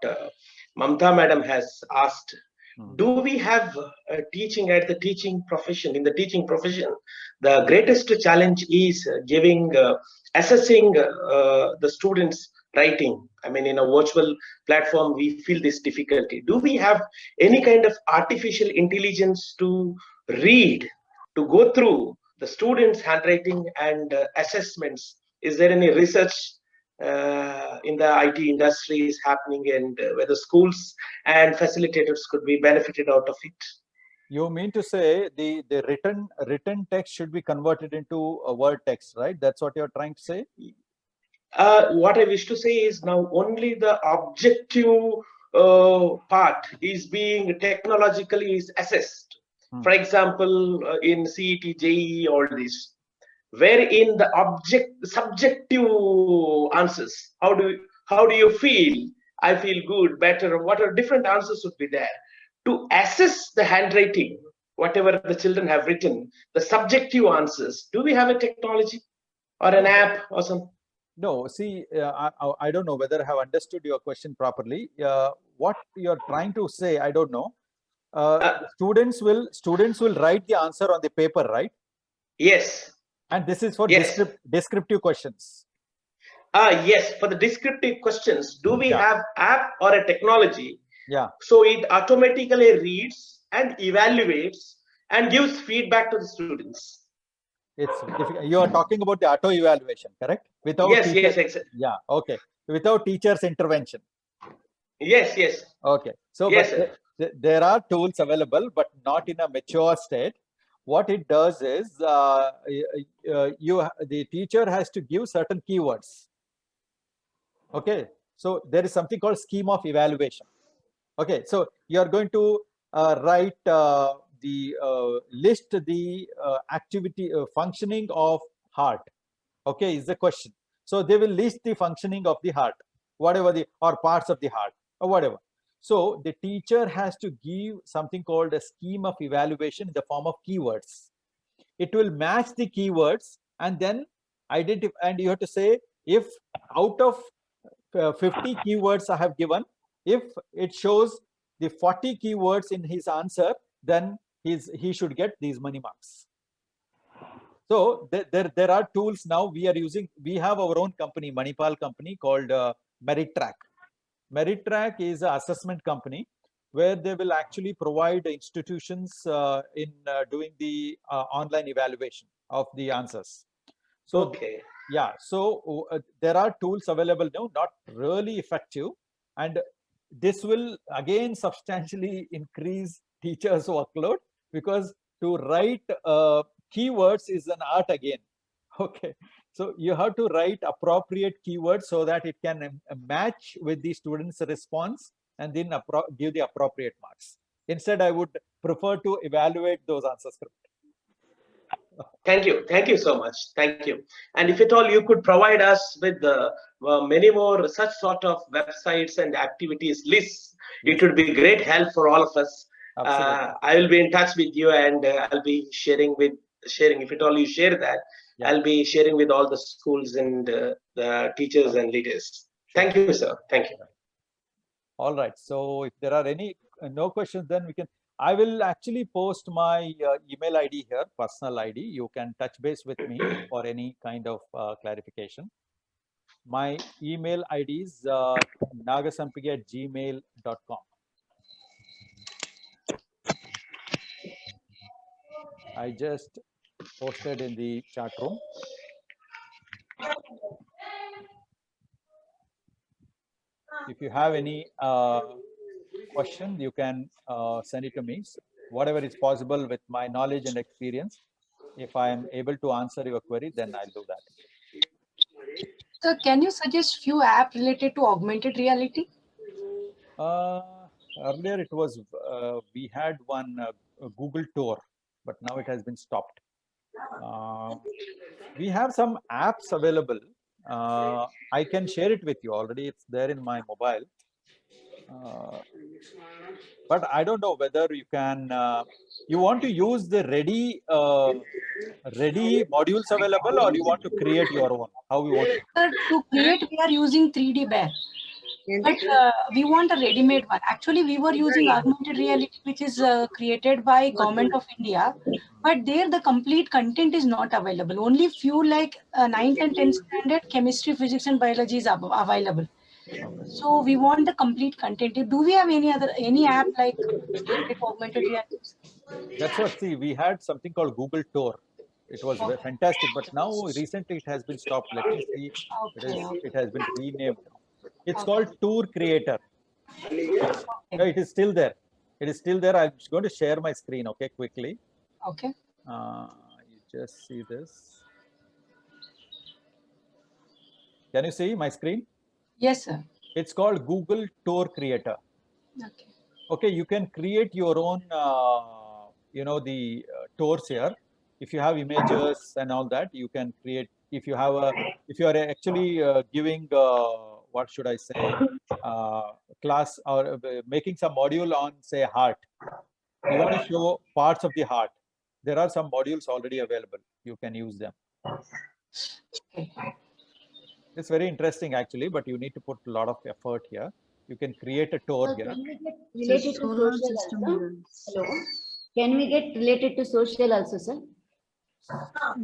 B: Mamta madam has asked. Do we have teaching at the teaching profession? In the teaching profession, the greatest challenge is assessing the students' writing. I mean, in a virtual platform, we feel this difficulty. Do we have any kind of artificial intelligence to read, to go through the students' handwriting and assessments? Is there any research in the IT industry is happening, and whether schools and facilitators could be benefited out of it?
E: You mean to say the written text should be converted into a word text, right? That's what you're trying to say?
B: What I wish to say is now only the objective part is being technologically assessed. For example, in CET, JEE, all this, wherein the subjective answers, how do you feel? I feel good, better, what are different answers would be there. To assess the handwriting, whatever the children have written, the subjective answers, do we have a technology or an app or something?
E: No, see, I don't know whether I have understood your question properly. What you're trying to say, I don't know. Students will write the answer on the paper, right?
B: Yes.
E: And this is for descriptive questions.
B: Yes, for the descriptive questions, do we have app or a technology?
E: Yeah.
B: So it automatically reads and evaluates and gives feedback to the students.
E: It's difficult. You are talking about the auto evaluation, correct? Without
B: Yes,
E: teacher,
B: yes, exactly.
E: yeah, okay. Without teacher's intervention.
B: Yes, yes.
E: Okay. So,
B: Yes,
E: but
B: sir.
E: there are tools available, but not in a mature state. What it does is the teacher has to give certain keywords. Okay. So there is something called scheme of evaluation. Okay. So you are going to write list the activity functioning of heart. Okay, is the question. So they will list the functioning of the heart, whatever or parts of the heart or whatever. So the teacher has to give something called a scheme of evaluation in the form of keywords. It will match the keywords and then identify, and you have to say if out of 50 keywords I have given, if it shows the 40 keywords in his answer, then he should get these many marks. So there are tools now we are using. We have our own company, Manipal company called MeritTrack. MeritTrack is an assessment company where they will actually provide institutions in doing the online evaluation of the answers. So,
B: okay.
E: Yeah, so there are tools available now, not really effective. And this will again substantially increase teachers' workload because to write keywords is an art again. Okay, so you have to write appropriate keywords so that it can match with the student's response and then give the appropriate marks. Instead, I would prefer to evaluate those answers.
B: Thank you so much. Thank you. And if at all you could provide us with many more such sort of websites and activities lists, it would be great help for all of us. I will be in touch with you, and I'll be sharing if at all you share that. Yeah. I'll be sharing with all the schools and the teachers and leaders. Sure. Thank you, sir. Thank you.
E: All right. So if there are any no questions, then we can. I will actually post my email ID here, personal ID. You can touch base with me for any kind of clarification. My email ID is nagasampigi@gmail.com. I just posted in the chat room. If you have any question, you can send it to me. Whatever is possible with my knowledge and experience. If I am able to answer your query, then I'll do that.
N: Sir, can you suggest few apps related to augmented reality?
E: Earlier it was, we had one Google Tour, but now it has been stopped. We have some apps available. I can share it with you already. It's there in my mobile. But I don't know whether you can, you want to use the ready modules available, or you want to create your own? How you want to?
N: Sir, to create, we are using 3D Bear. But we want a ready-made one. Actually, we were using augmented reality, which is created by Government of India. But there, the complete content is not available. Only few like 9th and 10th standard chemistry, physics, and biology is available. So we want the complete content. Do we have any app like augmented reality?
E: That's what. See, we had something called Google Tour. It was fantastic, but now recently it has been stopped. Let me see. It has been renamed. It's called Tour Creator. No, it is still there. It is still there. I'm going to share my screen, okay, quickly.
N: Okay.
E: You just see this. Can you see my screen?
N: Yes, sir.
E: It's called Google Tour Creator.
N: Okay.
E: Okay, you can create your own, the tours here. If you have images and all that, you can create. If you have if you are actually giving, what should I say, class or making some module on, say, heart. You want to show parts of the heart. There are some modules already available. You can use them. It's very interesting actually, but you need to put a lot of effort here. You can create a tour here.
G: Related to social also? Hello. Can we get related to social also, sir?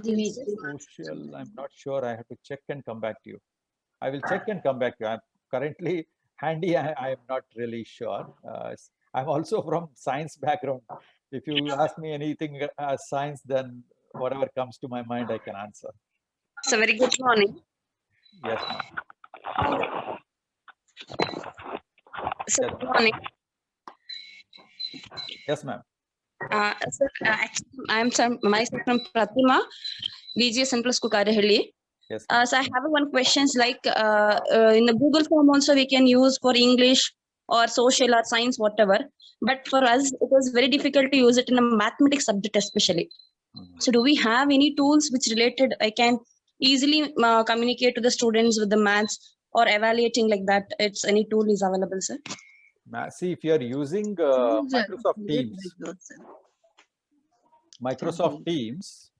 E: Social, I'm not sure. I have to check and come back to you. I will check and come back to you. I'm currently handy. I am not really sure. I'm also from science background. If you ask me anything science, then whatever comes to my mind, I can answer.
O: So very good morning.
E: Yes, ma'am.
O: So good morning.
E: Yes, ma'am.
O: Sir, actually, I am myself from Pratima, VGS Central School, Karahalli.
E: Yes.
O: So I have one questions like in the Google form also we can use for English or social or science, whatever. But for us, it was very difficult to use it in a mathematics subject especially. So do we have any tools which related I can easily communicate to the students with the maths or evaluating like that? It's any tool is available, sir?
E: See, if you are using Microsoft Teams,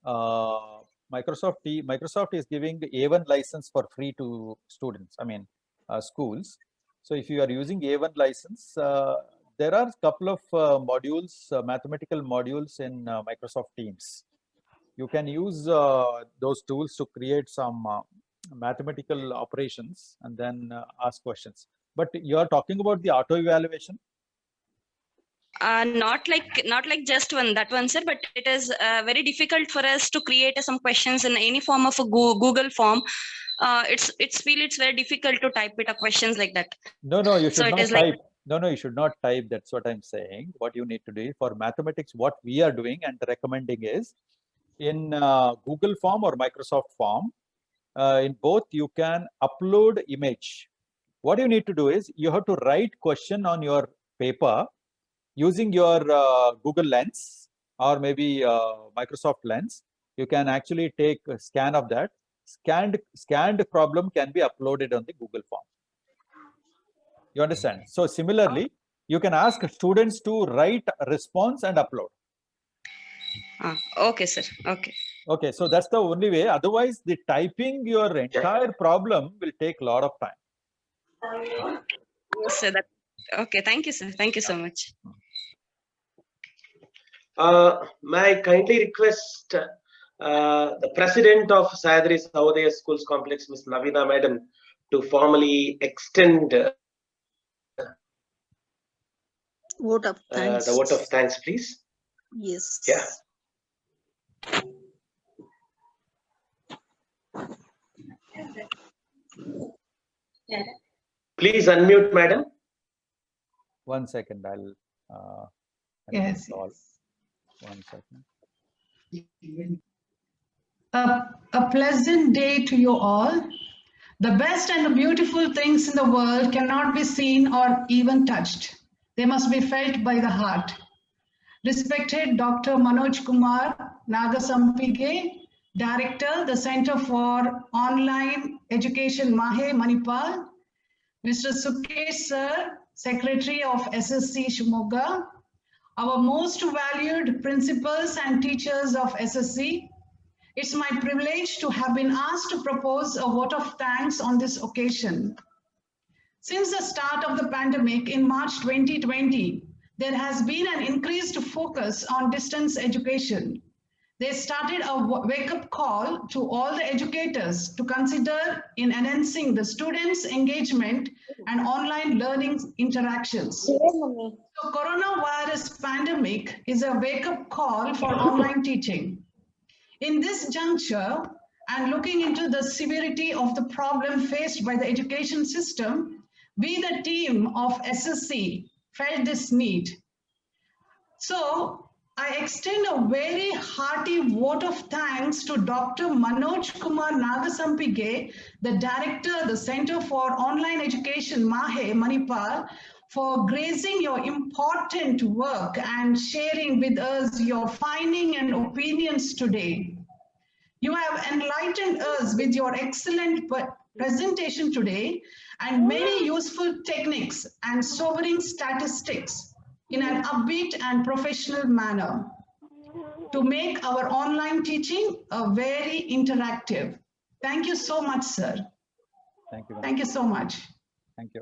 E: Microsoft is giving the A1 license for free to students, I mean schools. So if you are using A1 license, there are a couple of modules, mathematical modules in Microsoft Teams. You can use those tools to create some mathematical operations and then ask questions. But you are talking about the auto evaluation?
O: Not like just that one, sir, but it is very difficult for us to create some questions in any form of a Google form. It's very difficult to type it questions like that.
E: No, you should not type. No, you should not type. That's what I'm saying. What you need to do for mathematics, what we are doing and recommending is in Google form or Microsoft form. In both, you can upload image. What you need to do is you have to write question on your paper using your Google Lens or maybe Microsoft Lens. You can actually take a scan of that. Scanned problem can be uploaded on the Google form. You understand? So similarly, you can ask students to write a response and upload.
O: Okay, sir. Okay.
E: Okay, so that's the only way. Otherwise, the typing your entire problem will take a lot of time.
O: Yes, sir. Okay, thank you, sir. Thank you so much.
B: May I kindly request the president of Sahyadri Sahodaya Schools Complex, Ms. Navina Madam, to formally extend
C: vote of thanks.
B: The vote of thanks, please.
C: Yes.
B: Yeah. Please unmute, madam.
E: 1 second, I'll
P: yes.
E: Call. 1 second.
P: A pleasant day to you all. The best and the beautiful things in the world cannot be seen or even touched. They must be felt by the heart. Respected Dr. Manoj Kumar Nagasampige, Director, the Center for Online Education, Mahe, Manipal. Mr. Sukesh Sir, Secretary of SSC Shimoga. Our most valued principals and teachers of SSC. It's my privilege to have been asked to propose a vote of thanks on this occasion. Since the start of the pandemic in March 2020, there has been an increased focus on distance education. They started a wake-up call to all the educators to consider in enhancing the students' engagement and online learning interactions. So coronavirus pandemic is a wake-up call for online teaching. In this juncture, and looking into the severity of the problem faced by the education system, we, the team of SSC, felt this need. So I extend a very hearty vote of thanks to Dr. Manoj Kumar Nagasampige, the Director, the Center for Online Education, Mahe, Manipal, for gracing your important work and sharing with us your findings and opinions today. You have enlightened us with your excellent presentation today and many useful techniques and sobering statistics in an upbeat and professional manner to make our online teaching very interactive. Thank you so much, sir.
E: Thank you.
P: Thank you so much.
E: Thank you.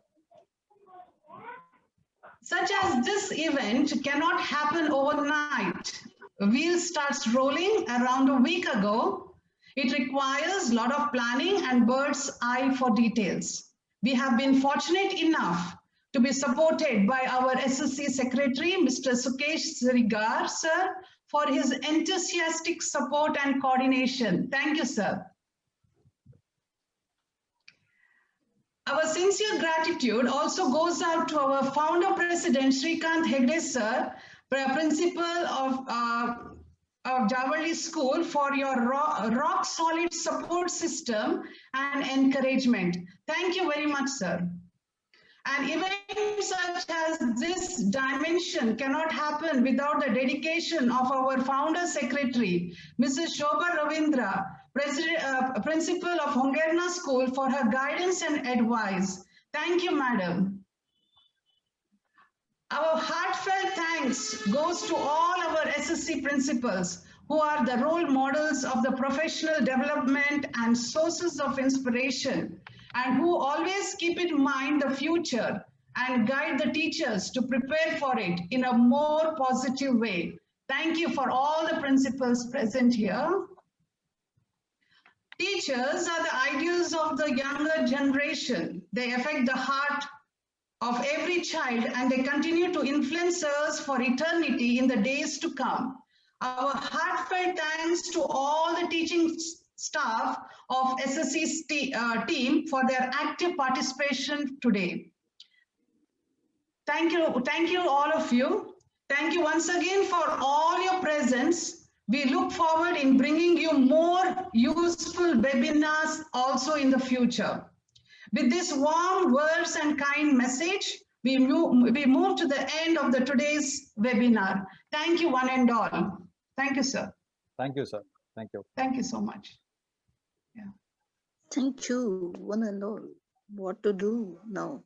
P: Such as this event cannot happen overnight. Wheel starts rolling around a week ago. It requires a lot of planning and bird's eye for details. We have been fortunate enough to be supported by our SSC Secretary, Mr. Sukesh Srigar, sir, for his enthusiastic support and coordination. Thank you, sir. Our sincere gratitude also goes out to our founder president, Shrikant Hegde sir, principal of Javalli School, for your rock solid support system and encouragement. Thank you very much, sir. An event such as this dimension cannot happen without the dedication of our founder secretary, Mrs. Shobha Ravindra, principal of Hungerna School, for her guidance and advice. Thank you, madam. Our heartfelt thanks goes to all our SSC principals who are the role models of the professional development and sources of inspiration, and who always keep in mind the future and guide the teachers to prepare for it in a more positive way. Thank you for all the principals present here. Teachers are the ideals of the younger generation. They affect the heart of every child, and they continue to influence us for eternity in the days to come. Our heartfelt thanks to all the teaching staff of SSC's team for their active participation today. Thank you all of you. Thank you once again for all your presence. We look forward in bringing you more useful webinars also in the future. With this warm words and kind message, we move to the end of today's webinar. Thank you one and all. Thank you, sir.
E: Thank you, sir. Thank you.
P: Thank you so much.
C: Thank you, one and all. What to do now?